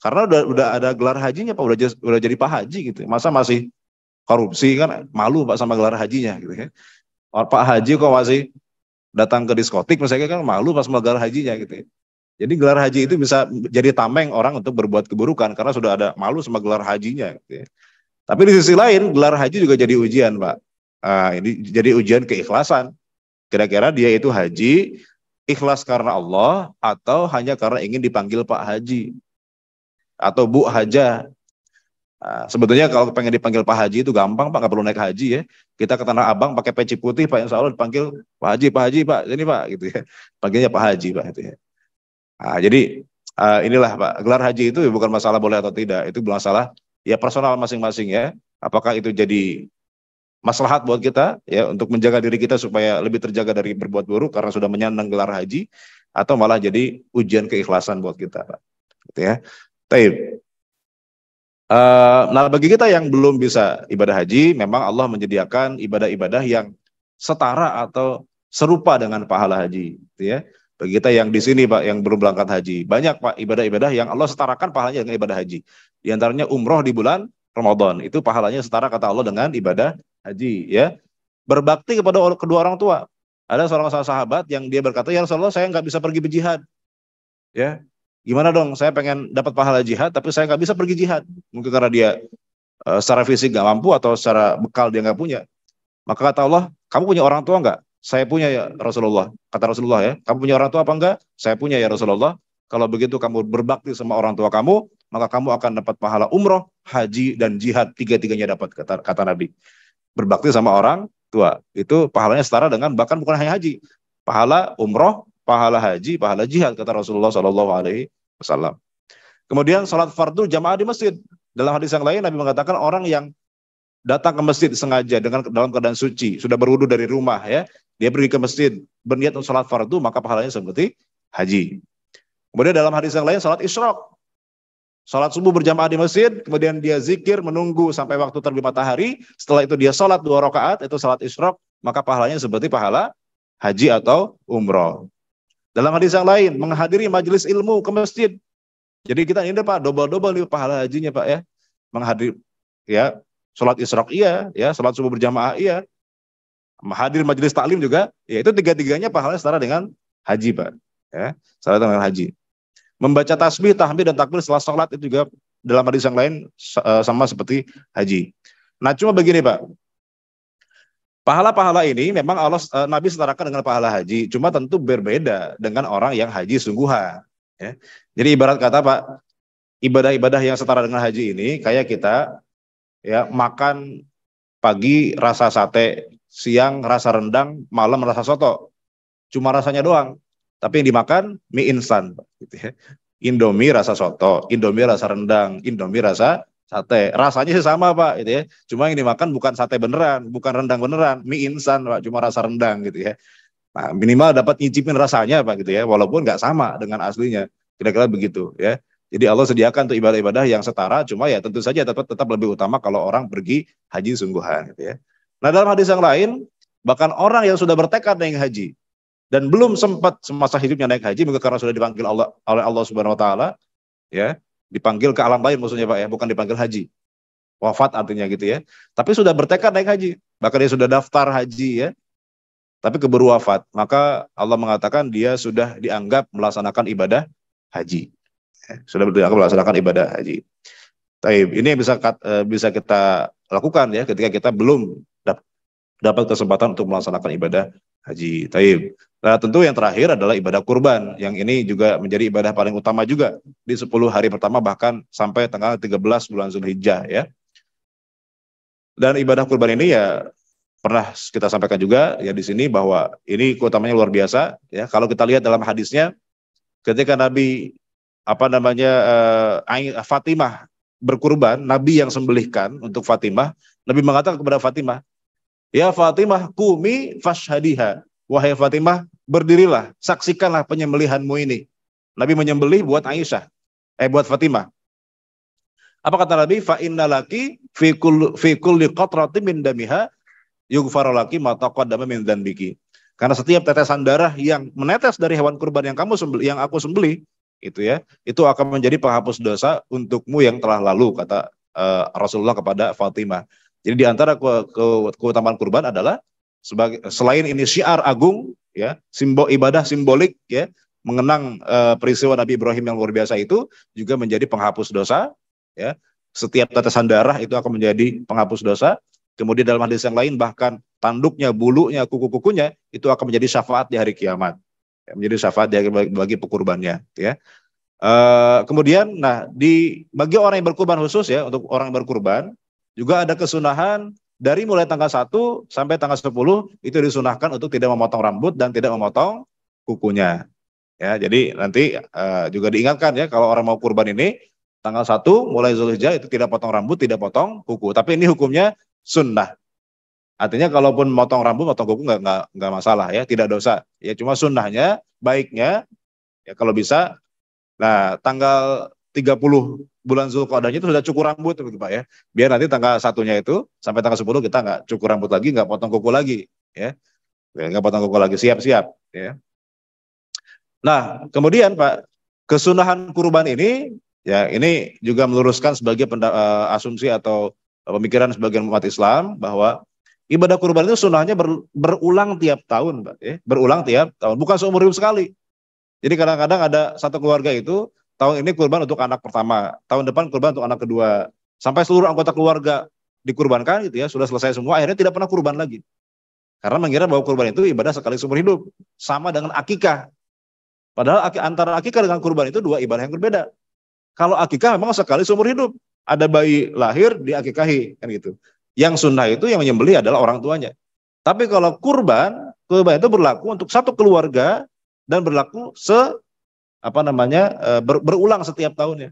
Karena udah ada gelar hajinya Pak, udah jadi Pak Haji gitu. Masa masih korupsi, kan malu Pak sama gelar hajinya gitu, ya. Orang Pak Haji kok masih datang ke diskotik misalnya, kan malu pas sama gelar hajinya gitu, ya. Jadi gelar haji itu bisa jadi tameng orang untuk berbuat keburukan karena sudah ada malu sama gelar hajinya gitu, ya. Tapi di sisi lain gelar haji juga jadi ujian Pak. Ini jadi ujian keikhlasan. Kira-kira dia itu haji ikhlas karena Allah atau hanya karena ingin dipanggil Pak Haji atau Bu Haja. Sebetulnya kalau pengen dipanggil Pak Haji itu gampang Pak, nggak perlu naik haji, ya. Kita ke Tanah Abang pakai peci putih Pak, insya Allah dipanggil Pak Haji, Pak, ini Pak gitu, ya. Panggilnya Pak Haji Pak itu, ya. Jadi inilah Pak, gelar haji itu bukan masalah boleh atau tidak, itu masalah ya personal masing-masing ya. Apakah itu jadi maslahat buat kita ya untuk menjaga diri kita supaya lebih terjaga dari berbuat buruk karena sudah menyandang gelar haji, atau malah jadi ujian keikhlasan buat kita, Pak. Gitu ya. Taib. Nah, bagi kita yang belum bisa ibadah haji, memang Allah menyediakan ibadah-ibadah yang setara atau serupa dengan pahala haji, gitu ya. Bagi kita yang di sini, Pak, yang belum berangkat haji, banyak, Pak, ibadah-ibadah yang Allah setarakan pahalanya dengan ibadah haji. Di antaranya umroh di bulan Ramadan, itu pahalanya setara kata Allah dengan ibadah haji, ya. Berbakti kepada kedua orang tua. Ada seorang sahabat yang dia berkata, ya Rasulullah, saya nggak bisa pergi berjihad, ya. Gimana dong? Saya pengen dapat pahala jihad, tapi saya nggak bisa pergi jihad. Mungkin karena dia secara fisik nggak mampu atau secara bekal dia nggak punya. Maka kata Allah, kamu punya orang tua nggak? Saya punya ya Rasulullah. Kata Rasulullah ya, kamu punya orang tua apa enggak? Saya punya ya Rasulullah. Kalau begitu kamu berbakti sama orang tua kamu, maka kamu akan dapat pahala umroh, haji, dan jihad. Tiga-tiganya dapat, kata Nabi. Berbakti sama orang tua. Itu pahalanya setara dengan, bahkan bukan hanya haji. Pahala umroh, pahala haji, pahala jihad, kata Rasulullah SAW. Kemudian salat fardu jamaah di masjid. Dalam hadis yang lain Nabi mengatakan orang yang datang ke masjid sengaja dalam keadaan suci, sudah berwudu dari rumah ya, dia pergi ke masjid berniat untuk salat fardu, maka pahalanya seperti haji. Kemudian dalam hadis yang lain salat isyraq, salat subuh berjamaah di masjid, kemudian dia zikir menunggu sampai waktu terbit matahari, setelah itu dia salat 2 rakaat, itu salat isyraq, maka pahalanya seperti pahala haji atau umroh. Dalam hadis yang lain menghadiri majelis ilmu ke masjid. Jadi kita ini Pak double-double nih pahala hajinya Pak ya. Menghadiri ya sholat isyraq iya, ya sholat subuh berjamaah iya, hadir majelis taklim juga, ya itu tiga-tiganya pahalanya setara dengan haji Pak, ya setara dengan haji. Membaca tasbih, tahmid dan takbir setelah sholat itu juga dalam hadis yang lain sama seperti haji. Nah cuma begini Pak, pahala-pahala ini memang Allah Nabi setarakan dengan pahala haji, cuma tentu berbeda dengan orang yang haji sungguhan. Ya. Jadi ibarat kata Pak, ibadah-ibadah yang setara dengan haji ini kayak kita ya makan pagi rasa sate, siang rasa rendang, malam rasa soto. Cuma rasanya doang. Tapi yang dimakan mie instan, gitu ya. Indomie rasa soto, Indomie rasa rendang, Indomie rasa sate. Rasanya sih sama Pak, gitu ya. Cuma yang dimakan bukan sate beneran, bukan rendang beneran, mie instan Pak, cuma rasa rendang gitu ya. Nah, minimal dapat nyicipin rasanya Pak gitu ya, walaupun nggak sama dengan aslinya. Kira-kira begitu ya. Jadi Allah sediakan untuk ibadah-ibadah yang setara, cuma ya tentu saja tetap lebih utama kalau orang pergi haji sungguhan gitu ya. Nah, dalam hadis yang lain, bahkan orang yang sudah bertekad naik haji dan belum sempat semasa hidupnya naik haji, mungkin karena sudah dipanggil Allah oleh Allah Subhanahu wa taala ya, dipanggil ke alam lain maksudnya Pak ya, bukan dipanggil haji. Wafat artinya gitu ya. Tapi sudah bertekad naik haji, bahkan dia sudah daftar haji ya. Tapi keburu wafat, maka Allah mengatakan dia sudah dianggap melaksanakan ibadah haji. Sudah dianggap melaksanakan ibadah haji. Taib. Ini yang bisa kita lakukan ya ketika kita belum dapat kesempatan untuk melaksanakan ibadah haji. Taib. Nah, tentu yang terakhir adalah ibadah kurban. Yang ini juga menjadi ibadah paling utama juga di 10 hari pertama bahkan sampai tanggal 13 bulan Zulhijjah ya. Dan ibadah kurban ini ya pernah kita sampaikan juga ya di sini bahwa ini keutamanya luar biasa ya. Kalau kita lihat dalam hadisnya ketika Nabi Fatimah berkurban, Nabi yang sembelihkan untuk Fatimah, Nabi mengatakan kepada Fatimah, ya Fatimah kumi fashhadiha, wahai Fatimah berdirilah, saksikanlah penyembelihanmu ini. Nabi menyembelih buat Aisyah, buat Fatimah. Apa kata Nabi? Fa innalaki fi kulli qatratin min damiha yughfaru laki ma taqaddama min dzanbiki. Karena setiap tetesan darah yang menetes dari hewan kurban yang aku sembelih itu ya, itu akan menjadi penghapus dosa untukmu yang telah lalu, kata Rasulullah kepada Fatimah. Jadi di antara keutamaan kurban adalah selain ini syiar agung ya, simbol ibadah simbolik ya, mengenang peristiwa Nabi Ibrahim yang luar biasa itu juga menjadi penghapus dosa ya. Setiap tetesan darah itu akan menjadi penghapus dosa. Kemudian dalam hadis yang lain bahkan tanduknya, bulunya, kuku-kukunya itu akan menjadi syafaat di hari kiamat. Menjadi syafaat bagi pekurbannya ya. Kemudian nah bagi orang yang berkurban khusus ya, untuk orang yang berkurban juga ada kesunahan dari mulai tanggal 1 sampai tanggal 10 itu disunahkan untuk tidak memotong rambut dan tidak memotong kukunya. Ya, jadi nanti juga diingatkan ya kalau orang mau kurban ini Tanggal 1 mulai Zulhijjah itu tidak potong rambut, tidak potong kuku. Tapi ini hukumnya sunnah. Artinya kalaupun motong rambut, motong kuku nggak masalah ya, tidak dosa. Ya cuma sunnahnya, baiknya ya kalau bisa. Nah tanggal 30 bulan Zulqa'dahnya itu sudah cukur rambut gitu Pak ya. Biar nanti tanggal 1-nya itu sampai tanggal 10 kita nggak cukur rambut lagi, nggak potong kuku lagi ya. Nggak potong kuku lagi, siap-siap ya. Nah, kemudian Pak, kesunahan kurban ini, ya ini juga meluruskan sebagai asumsi atau pemikiran sebagian umat Islam bahwa ibadah kurban itu sunahnya berulang tiap tahun, Pak. Ya. Berulang tiap tahun, bukan seumur hidup sekali. Jadi kadang-kadang ada satu keluarga itu, tahun ini kurban untuk anak pertama, tahun depan kurban untuk anak kedua, sampai seluruh anggota keluarga dikurbankan gitu ya, sudah selesai semua, akhirnya tidak pernah kurban lagi. Karena mengira bahwa kurban itu ibadah sekali seumur hidup, sama dengan akikah. Padahal antara akikah dengan kurban itu dua ibadah yang berbeda. Kalau akikah memang sekali seumur hidup. Ada bayi lahir diakikahi kan gitu. Yang sunnah itu yang menyembelih adalah orang tuanya. Tapi kalau kurban itu berlaku untuk satu keluarga dan berlaku berulang setiap tahunnya.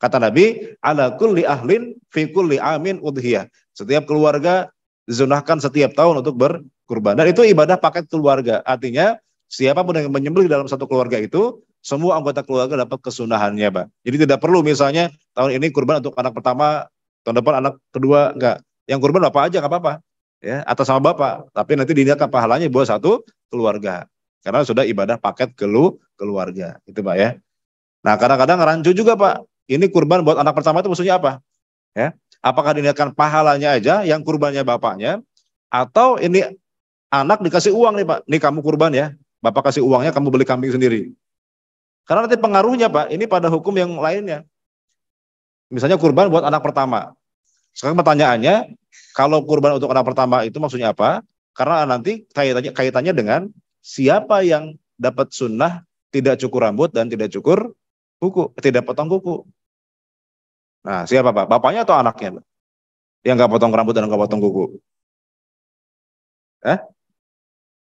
Kata Nabi, ala kulli ahlin fi kulli amin udhiyah. Setiap keluarga dizunahkan setiap tahun untuk berkurban. Dan itu ibadah paket keluarga. Artinya siapapun yang menyembelih dalam satu keluarga itu, semua anggota keluarga dapat kesunahannya, Pak. Jadi tidak perlu misalnya tahun ini kurban untuk anak pertama, tahun depan anak kedua, enggak. Yang kurban bapak aja enggak apa-apa. Ya, atas sama bapak, tapi nanti diniatkan pahalanya buat satu keluarga. Karena sudah ibadah paket keluarga, itu Pak ya. Nah, kadang-kadang rancu juga, Pak. Ini kurban buat anak pertama itu maksudnya apa? Ya. Apakah diniatkan pahalanya aja yang kurbannya bapaknya, atau ini anak dikasih uang nih Pak, nih kamu kurban ya, bapak kasih uangnya, kamu beli kambing sendiri. Karena nanti pengaruhnya Pak, ini pada hukum yang lainnya. Misalnya kurban buat anak pertama. Sekarang pertanyaannya, kalau kurban untuk anak pertama itu maksudnya apa? Karena nanti kaitannya dengan siapa yang dapat sunnah tidak cukur rambut dan tidak cukur kuku, tidak potong kuku. Nah, siapa Pak? Bapaknya atau anaknya Pak? Yang nggak potong rambut dan nggak potong kuku?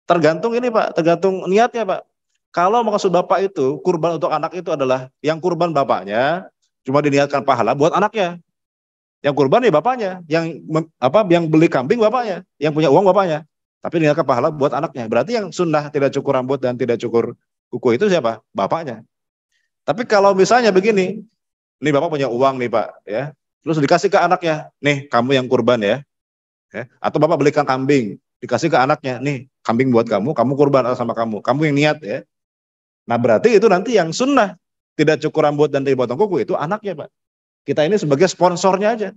Tergantung ini Pak, tergantung niatnya Pak. Kalau maksud Bapak itu, kurban untuk anak itu adalah yang kurban bapaknya, cuma diniatkan pahala buat anaknya. Yang kurban ya bapaknya, yang beli kambing bapaknya, yang punya uang bapaknya. Tapi diniatkan pahala buat anaknya. Berarti yang sunnah tidak cukur rambut dan tidak cukur kuku itu siapa? Bapaknya. Tapi kalau misalnya begini, nih Bapak punya uang nih Pak, ya. Terus dikasih ke anaknya, nih kamu yang kurban ya. Atau Bapak belikan kambing, dikasih ke anaknya, nih kambing buat kamu, kamu kurban sama kamu yang niat ya. Nah berarti itu nanti yang sunnah, tidak cukur rambut dan tidak potong kuku itu anaknya Pak. Kita ini sebagai sponsornya aja.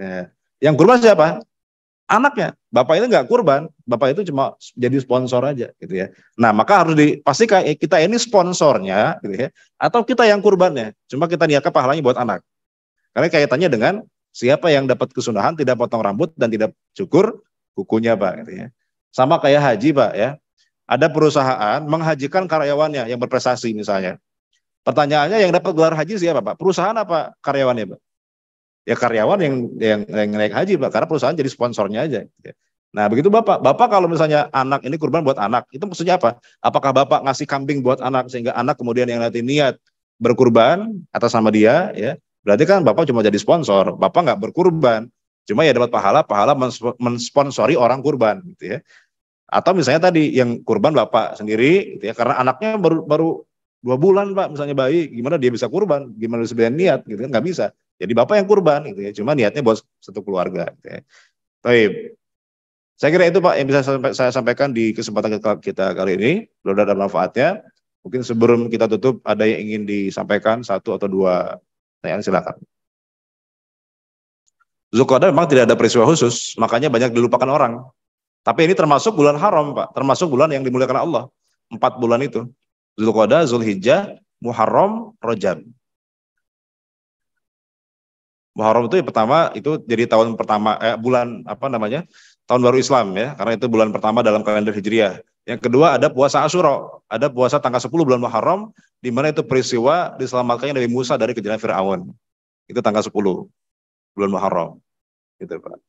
Ya. Yang kurban siapa? Anaknya. Bapak itu nggak kurban, bapak itu cuma jadi sponsor aja gitu ya. Nah maka harus dipastikan kita ini sponsornya gitu ya, atau kita yang kurbannya. Cuma kita niatkan pahalanya buat anak. Karena kaitannya dengan siapa yang dapat kesunahan tidak potong rambut dan tidak cukur kukunya Pak gitu ya. Sama kayak haji Pak ya. Ada perusahaan menghajikan karyawannya yang berprestasi misalnya. Pertanyaannya yang dapat gelar haji siapa Pak? Perusahaan apa karyawannya Pak? Ya karyawan yang naik haji Pak, karena perusahaan jadi sponsornya aja. Nah begitu Bapak kalau misalnya anak ini kurban buat anak, itu maksudnya apa? Apakah Bapak ngasih kambing buat anak sehingga anak kemudian yang nanti niat berkurban atas nama dia, ya berarti kan Bapak cuma jadi sponsor, Bapak nggak berkurban, cuma ya dapat pahala mensponsori orang kurban, gitu ya. Atau misalnya tadi yang kurban Bapak sendiri, gitu ya, karena anaknya baru 2 bulan Pak, misalnya bayi, gimana dia bisa kurban, gimana bisa niat, gitu kan nggak bisa. Jadi Bapak yang kurban gitu ya, cuma niatnya buat satu keluarga gitu ya. Baik. Saya kira itu Pak yang bisa saya sampaikan di kesempatan kita kali ini. Mudah-mudahan ada manfaatnya. Mungkin sebelum kita tutup ada yang ingin disampaikan satu atau dua pertanyaan, silakan. Zulqa'dah memang tidak ada peristiwa khusus, makanya banyak dilupakan orang. Tapi ini termasuk bulan haram Pak, termasuk bulan yang dimuliakan Allah. 4 bulan itu. Zulqa'dah, Zulhijjah, Muharram, Rajab. Muharram itu yang pertama itu jadi tahun pertama bulan tahun baru Islam ya, karena itu bulan pertama dalam kalender Hijriah. Yang kedua ada puasa Asyura, ada puasa tanggal 10 bulan Muharram, di mana itu peristiwa diselamatkannya Nabi Musa dari kejaran Firaun. Itu tanggal 10 bulan Muharram. Gitu Pak.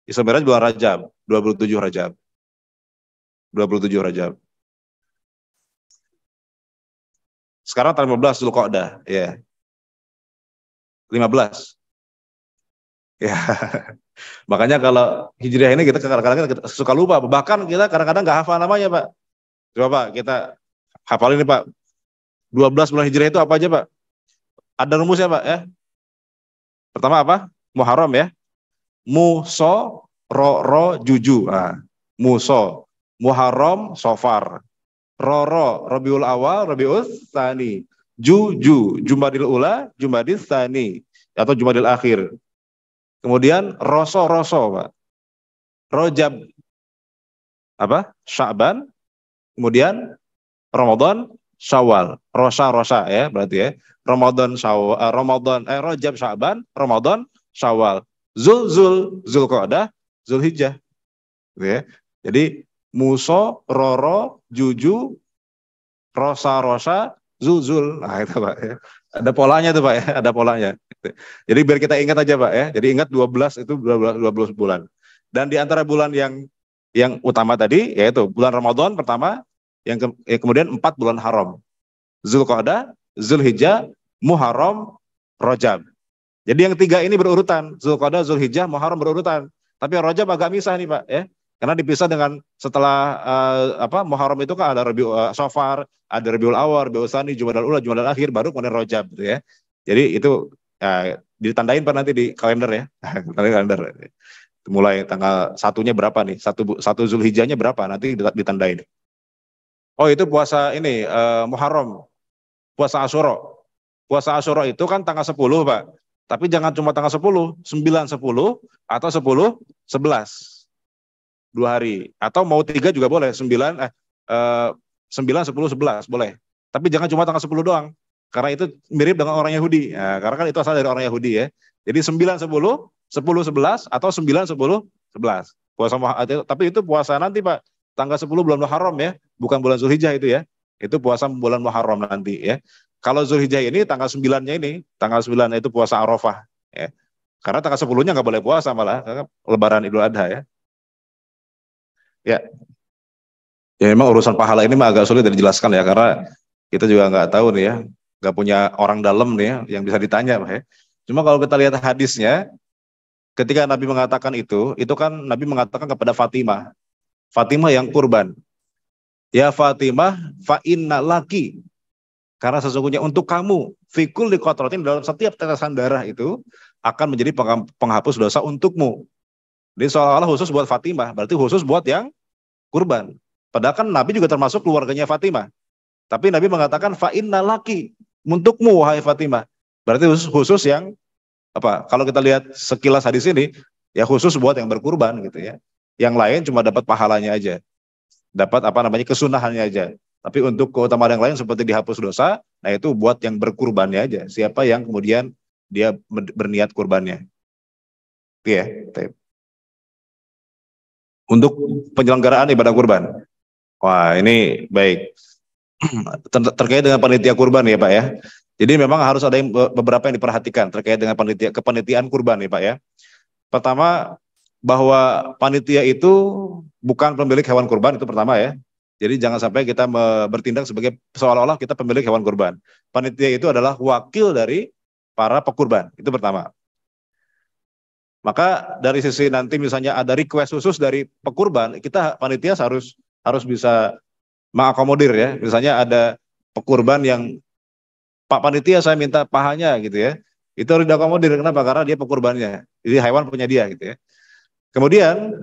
Isra Mi'raj bulan Rajab, 27 Rajab. 27 Rajab. Sekarang tanggal 15 Zulqa'dah ya. 15. Ya. Makanya kalau Hijriah ini kita kadang-kadang suka lupa. Bahkan kita kadang-kadang nggak hafal namanya, Pak. Coba Pak, kita hafal ini Pak. 12 bulan Hijriah itu apa aja Pak? Ada rumusnya Pak ya. Pertama apa? Muharram ya. Muso, juju. Nah, Muso, Muharram, Sofar. Rabiul Awal, Rabiul Tsani. Jumadil Ula, Jumadil Tsani. Atau Jumadil Akhir. Kemudian Roso, Pak. Rojab, apa? Sya'ban. Kemudian Ramadan, Syawal. Rosa ya berarti ya. Rajab, Sya'ban, Ramadan, Syawal. Zulqa'dah, Zulhijjah. Gitu ya. Jadi Muso, Roro, Juju, Rosa, Zul. Nah, itu Pak ya. Ada polanya tuh Pak ya, ada polanya. Jadi biar kita ingat aja Pak ya. Jadi ingat 12 itu 12 bulan. Dan di antara bulan yang utama tadi yaitu bulan Ramadan pertama, kemudian 4 bulan haram. Zulqa'dah, Zulhijjah, Muharram, Rajab. Jadi yang 3 ini berurutan, Zulqa'dah, Zulhijjah, Muharram berurutan. Tapi Rajab agak misah nih Pak ya. Karena dipisah dengan setelah Muharram itu kan ada Sofar, ada Rabiul Awal, Rabiul Tsani, Jumadil Ula, Jumadil Akhir, baru kemudian Rajab gitu ya. Jadi itu ditandain Pak nanti di kalender ya. Kalender. Mulai tanggal 1-nya berapa nih? Satu Zulhijjahnya berapa? Nanti ditandain. Oh itu puasa ini Muharram, puasa Asyura. Puasa Asyura itu kan tanggal 10 Pak. Tapi jangan cuma tanggal 10, 9, 10 atau 10, 11. 2 hari. Atau mau 3 juga boleh, 9, 10, 11 boleh. Tapi jangan cuma tanggal 10 doang. Karena itu mirip dengan orang Yahudi. Nah, karena kan itu asal dari orang Yahudi ya. Jadi 9, 10, 10, 11 atau 9, 10, 11. Puasa tapi itu puasa nanti Pak. Tanggal 10 bulan Muharram ya, bukan bulan Zulhijjah itu ya. Itu puasa bulan Muharram nanti ya. Kalau Zulhijjah ini tanggal 9-nya ini, tanggal 9 itu puasa Arafah ya. Karena tanggal 10-nya nggak boleh puasa malah, Lebaran Idul Adha ya. Ya. Ya memang urusan pahala ini mah agak sulit dijelaskan ya, karena kita juga nggak tahu nih ya, nggak punya orang dalam nih ya, yang bisa ditanya Pak ya. Cuma kalau kita lihat hadisnya, ketika Nabi mengatakan itu kan Nabi mengatakan kepada Fatimah yang kurban. Ya Fatimah, fa inna laki. Karena sesungguhnya untuk kamu, fikul di kotrotin, dalam setiap tetesan darah itu akan menjadi penghapus dosa untukmu. Jadi seolah-olah khusus buat Fatimah, berarti khusus buat yang kurban. Padahal kan Nabi juga termasuk keluarganya Fatimah. Tapi Nabi mengatakan fa inna laki, untukmu wahai Fatimah. Berarti khusus yang apa? Kalau kita lihat sekilas hadis ini, ya khusus buat yang berkurban gitu ya. Yang lain cuma dapat pahalanya aja. Dapat kesunahannya aja. Tapi untuk keutamaan yang lain seperti dihapus dosa, nah itu buat yang berkurbannya aja. Siapa yang kemudian dia berniat kurbannya. Oke ya. Untuk penyelenggaraan ibadah kurban. Wah, ini baik. Terkait dengan panitia kurban ya Pak ya. Jadi memang harus ada beberapa yang diperhatikan terkait dengan kepanitiaan kurban ya Pak ya. Pertama, bahwa panitia itu bukan pemilik hewan kurban, itu pertama ya. Jadi jangan sampai kita bertindak sebagai seolah-olah kita pemilik hewan kurban. Panitia itu adalah wakil dari para pekurban, itu pertama. Maka dari sisi nanti misalnya ada request khusus dari pekurban, kita panitia harus bisa mengakomodir ya. Misalnya ada pekurban yang Pak panitia saya minta pahanya gitu ya. Itu harus diakomodir. Kenapa? Karena dia pekurbannya. Jadi hewan punya dia gitu ya. Kemudian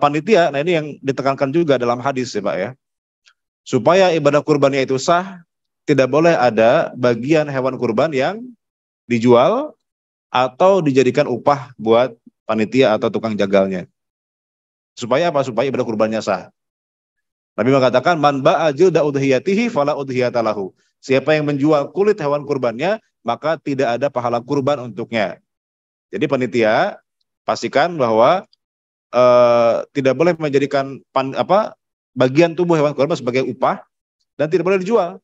panitia, nah ini yang ditekankan juga dalam hadis ya Pak ya. Supaya ibadah kurbannya itu sah, tidak boleh ada bagian hewan kurban yang dijual atau dijadikan upah buat panitia atau tukang jagalnya. Supaya apa? Supaya ibadah kurbannya sah. Nabi mengatakan man ba'a jilda udhiyatihi fala udhiyatalahu. Siapa yang menjual kulit hewan kurbannya, maka tidak ada pahala kurban untuknya. Jadi panitia pastikan bahwa tidak boleh menjadikan bagian tubuh hewan kurban sebagai upah dan tidak boleh dijual.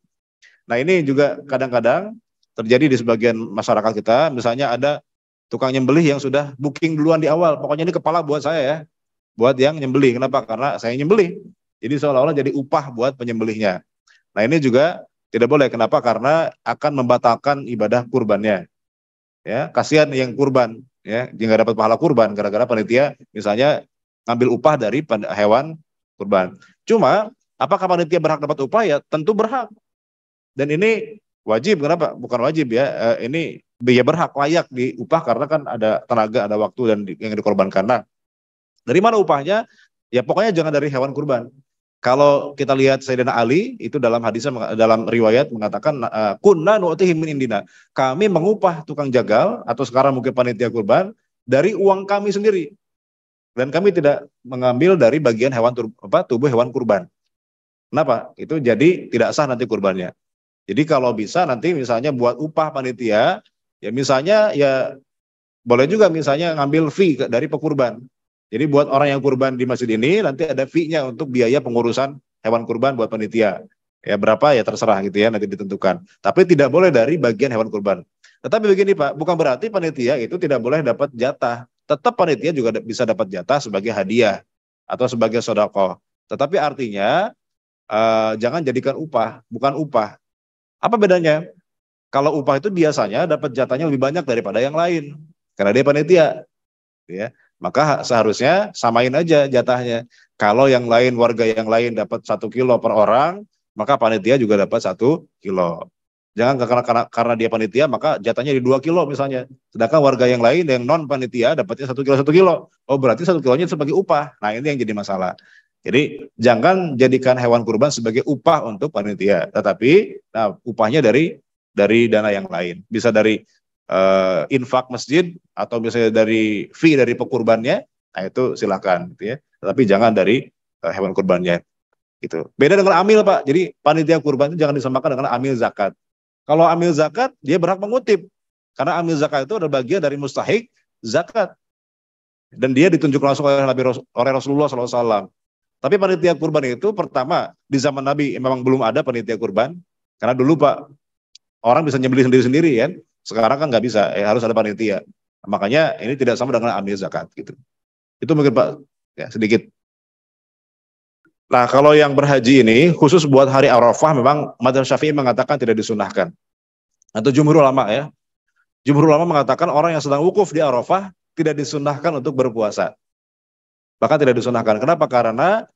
Nah ini juga kadang-kadang terjadi di sebagian masyarakat kita. Misalnya ada tukang nyembelih yang sudah booking duluan di awal. Pokoknya ini kepala buat saya ya, buat yang nyembelih. Kenapa? Karena saya nyembelih. Jadi seolah-olah jadi upah buat penyembelihnya. Nah ini juga tidak boleh. Kenapa? Karena akan membatalkan ibadah kurbannya. Ya, kasihan yang kurban, ya, dia nggak dapat pahala kurban gara-gara panitia misalnya ngambil upah dari hewan kurban. Cuma apakah panitia berhak dapat upah? Ya tentu berhak. Dan ini wajib, kenapa? Bukan wajib ya, ini dia berhak, layak diupah karena kan ada tenaga, ada waktu dan yang dikorbankan. Nah, dari mana upahnya? Ya pokoknya jangan dari hewan kurban. Kalau kita lihat Sayyidina Ali itu dalam hadisnya, dalam riwayat mengatakan kunna nu'tihi min indina. Kami mengupah tukang jagal atau sekarang mungkin panitia kurban dari uang kami sendiri. Dan kami tidak mengambil dari bagian hewan tubuh hewan kurban. Kenapa? Itu jadi tidak sah nanti kurbannya. Jadi kalau bisa nanti misalnya buat upah panitia, ya misalnya ya boleh juga misalnya ngambil fee dari pekurban. Jadi buat orang yang kurban di masjid ini nanti ada fee-nya untuk biaya pengurusan hewan kurban buat panitia. Ya berapa ya terserah gitu ya nanti ditentukan. Tapi tidak boleh dari bagian hewan kurban. Tetapi begini Pak, bukan berarti panitia itu tidak boleh dapat jatah. Tetap panitia juga bisa dapat jatah sebagai hadiah atau sebagai sedekah. Tetapi artinya jangan jadikan upah, bukan upah. Apa bedanya? Kalau upah itu biasanya dapat jatahnya lebih banyak daripada yang lain karena dia panitia, ya. Maka seharusnya samain aja jatahnya. Kalau yang lain, warga yang lain dapat 1 kilo per orang, maka panitia juga dapat 1 kilo. Jangan karena dia panitia maka jatahnya di 2 kilo misalnya. Sedangkan warga yang lain yang non panitia dapatnya 1 kilo 1 kilo. Oh berarti 1 kilonya sebagai upah. Nah ini yang jadi masalah. Jadi jangan jadikan hewan kurban sebagai upah untuk panitia, tetapi nah, upahnya dari dana yang lain. Bisa dari infak masjid atau misalnya dari fee dari pekurbannya, nah itu silakan gitu ya. Tetapi jangan dari hewan kurbannya gitu. Beda dengan amil Pak. Jadi panitia kurban itu jangan disamakan dengan amil zakat. Kalau amil zakat dia berhak mengutip karena amil zakat itu adalah bagian dari mustahik zakat dan dia ditunjuk langsung oleh Rasulullah SAW. Tapi panitia kurban itu pertama di zaman Nabi memang belum ada panitia kurban karena dulu Pak orang bisa nyembelih sendiri-sendiri kan. Sekarang kan nggak bisa, harus ada panitia. Makanya ini tidak sama dengan amil zakat gitu. Itu mungkin Pak ya sedikit. Nah kalau yang berhaji ini khusus buat hari Arafah memang Madzhab Syafi'i mengatakan tidak disunahkan. Atau jumhur ulama ya. Jumhur ulama mengatakan orang yang sedang wukuf di Arafah tidak disunahkan untuk berpuasa. Bahkan tidak disunahkan. Kenapa? Karena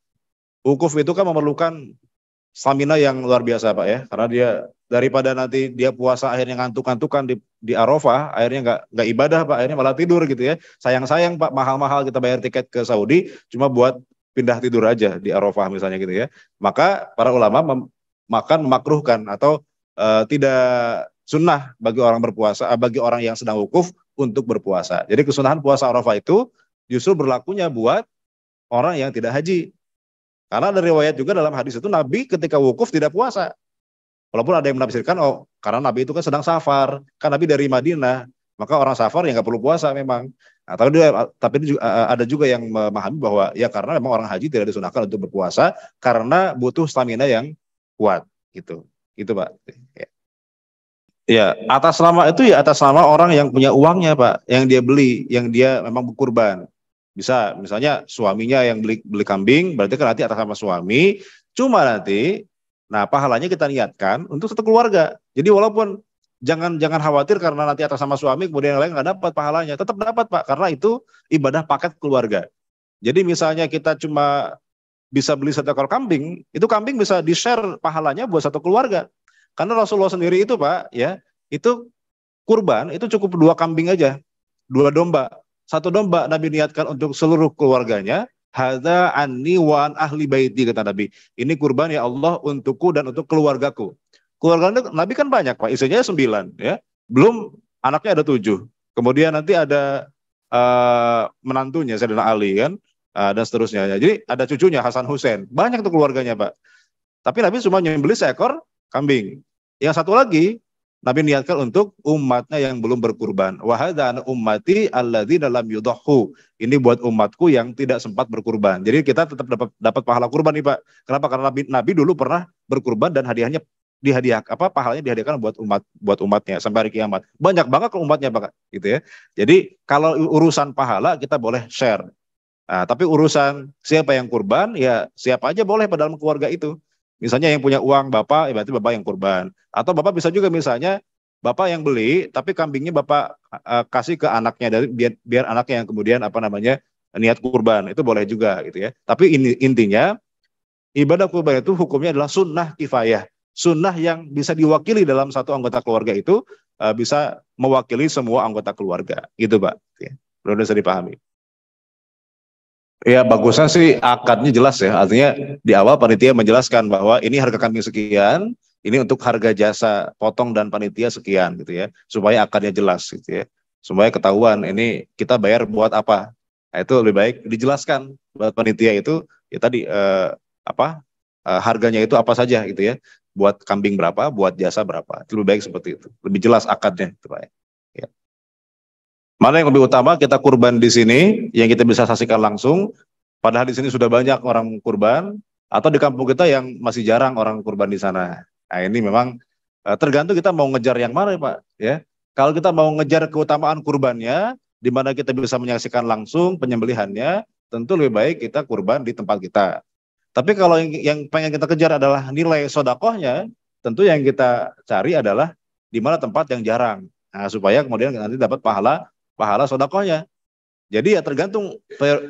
wukuf itu kan memerlukan stamina yang luar biasa Pak ya. Karena dia daripada nanti dia puasa akhirnya ngantuk-ngantukan di Arafah, akhirnya nggak ibadah Pak, akhirnya malah tidur gitu ya. Sayang-sayang Pak, mahal-mahal kita bayar tiket ke Saudi cuma buat pindah tidur aja di Arafah misalnya gitu ya. Maka para ulama memakruhkan atau tidak sunnah bagi orang berpuasa, bagi orang yang sedang wukuf untuk berpuasa. Jadi kesunahan puasa Arafah itu justru berlakunya buat orang yang tidak haji. Karena ada riwayat juga dalam hadis itu Nabi ketika wukuf tidak puasa. Walaupun ada yang menafsirkan, oh karena Nabi itu kan sedang safar. Kan Nabi dari Madinah, maka orang safar ya nggak perlu puasa memang. Nah, tapi ada juga yang memahami bahwa ya karena memang orang haji tidak disunahkan untuk berpuasa karena butuh stamina yang kuat. Gitu. Gitu Pak. Ya. Ya, atas nama itu ya atas nama orang yang punya uangnya Pak, yang dia beli, yang dia memang berkurban. Bisa, misalnya suaminya yang beli kambing, berarti kan nanti atas nama suami. Cuma nanti, nah pahalanya kita niatkan untuk satu keluarga. Jadi walaupun jangan khawatir karena nanti atas nama suami, kemudian yang lain nggak dapat pahalanya, tetap dapat Pak, karena itu ibadah paket keluarga. Jadi misalnya kita cuma bisa beli satu ekor kambing, itu kambing bisa di-share pahalanya buat satu keluarga. Karena Rasulullah sendiri itu Pak, ya itu kurban itu cukup 2 kambing aja, 2 domba. Satu domba Nabi niatkan untuk seluruh keluarganya. Hadza anni wa an ahli baiti kata Nabi. Ini kurban ya Allah untukku dan untuk keluargaku. Keluarga Nabi kan banyak Pak, istrinya 9 ya. Belum anaknya ada 7. Kemudian nanti ada menantunya Sayyidina Ali kan dan seterusnya. Jadi ada cucunya Hasan Hussein. Banyak tuh keluarganya Pak. Tapi Nabi cuma nyembelih seekor kambing. Yang satu lagi Nabi niatkan untuk umatnya yang belum berkurban. Wa hadza ummati alladzina lam yudhhu. Ini buat umatku yang tidak sempat berkurban. Jadi kita tetap dapat pahala kurban nih Pak. Kenapa? Karena Nabi dulu pernah berkurban dan hadiahnya pahalanya dihadiahkan buat umatnya sampai hari kiamat. Banyak banget ke umatnya Pak gitu ya. Jadi kalau urusan pahala kita boleh share. Nah, tapi urusan siapa yang kurban ya siapa aja boleh pada dalam keluarga itu. Misalnya yang punya uang bapak, berarti bapak yang kurban. Atau bapak bisa juga misalnya Bapak yang beli, tapi kambingnya Bapak kasih ke anaknya dari biar anaknya yang kemudian niat kurban, itu boleh juga gitu ya. Tapi intinya ibadah kurban itu hukumnya adalah sunnah kifayah. Sunnah yang bisa diwakili dalam satu anggota keluarga itu bisa mewakili semua anggota keluarga. Gitu Pak. Ya. Belum bisa dipahami. Ya bagusnya sih akadnya jelas ya. Artinya di awal panitia menjelaskan bahwa ini harga kambing sekian, ini untuk harga jasa potong dan panitia sekian gitu ya. Supaya akadnya jelas gitu ya. Supaya ketahuan ini kita bayar buat apa. Nah, itu lebih baik dijelaskan buat panitia itu ya tadi harganya itu apa saja gitu ya. Buat kambing berapa, buat jasa berapa. Itu lebih baik seperti itu. Lebih jelas akadnya itu Pak. Ya. Mana yang lebih utama kita kurban di sini yang kita bisa saksikan langsung, padahal di sini sudah banyak orang kurban, atau di kampung kita yang masih jarang orang kurban di sana. Nah ini memang tergantung kita mau ngejar yang mana Pak. Ya, kalau kita mau ngejar keutamaan kurbannya, di mana kita bisa menyaksikan langsung penyembelihannya, tentu lebih baik kita kurban di tempat kita. Tapi kalau yang pengen kita kejar adalah nilai sodakohnya, tentu yang kita cari adalah di mana tempat yang jarang. Nah, supaya kemudian nanti dapat pahala sodakohnya. Jadi ya tergantung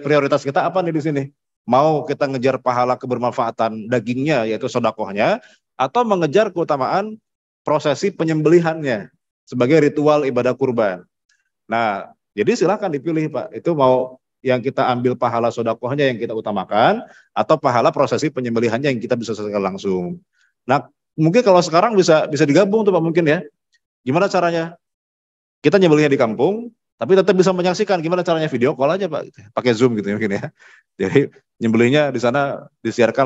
prioritas kita apa nih di sini. Mau kita ngejar pahala kebermanfaatan dagingnya yaitu sodakohnya, atau mengejar keutamaan prosesi penyembelihannya sebagai ritual ibadah kurban. Nah, jadi silakan dipilih Pak. Itu mau yang kita ambil pahala sodakohnya yang kita utamakan, atau pahala prosesi penyembelihannya yang kita bisa saksikan langsung. Nah, mungkin kalau sekarang bisa digabung tuh Pak mungkin ya. Gimana caranya? Kita nyembelihnya di kampung, tapi tetap bisa menyaksikan gimana caranya video call aja Pak, gitu. Pakai Zoom gitu mungkin ya. Jadi nyembelihnya di sana disiarkan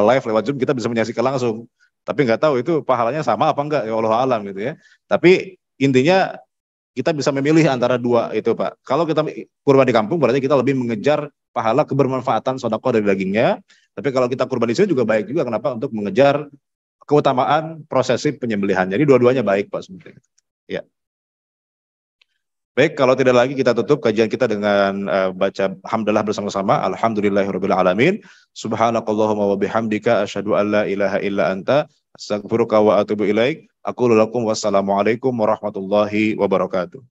live lewat Zoom, kita bisa menyaksikan langsung. Tapi nggak tahu itu pahalanya sama apa enggak, ya Allah alam gitu ya. Tapi intinya kita bisa memilih antara dua itu Pak. Kalau kita kurban di kampung berarti kita lebih mengejar pahala kebermanfaatan sedekah dari dagingnya. Tapi kalau kita kurban di sini juga baik juga, kenapa? Untuk mengejar keutamaan prosesi penyembelihan. Jadi dua-duanya baik Pak sebenarnya. Ya. Baik, kalau tidak lagi kita tutup kajian kita dengan baca hamdalah bersama-sama. Alhamdulillahirabbil alamin. Subhanakallahumma wa bihamdika asyhadu an la ilaha illa anta astaghfiruka wa atubu ilaik. Aqulu lakum wassalamualaikum warahmatullahi wabarakatuh.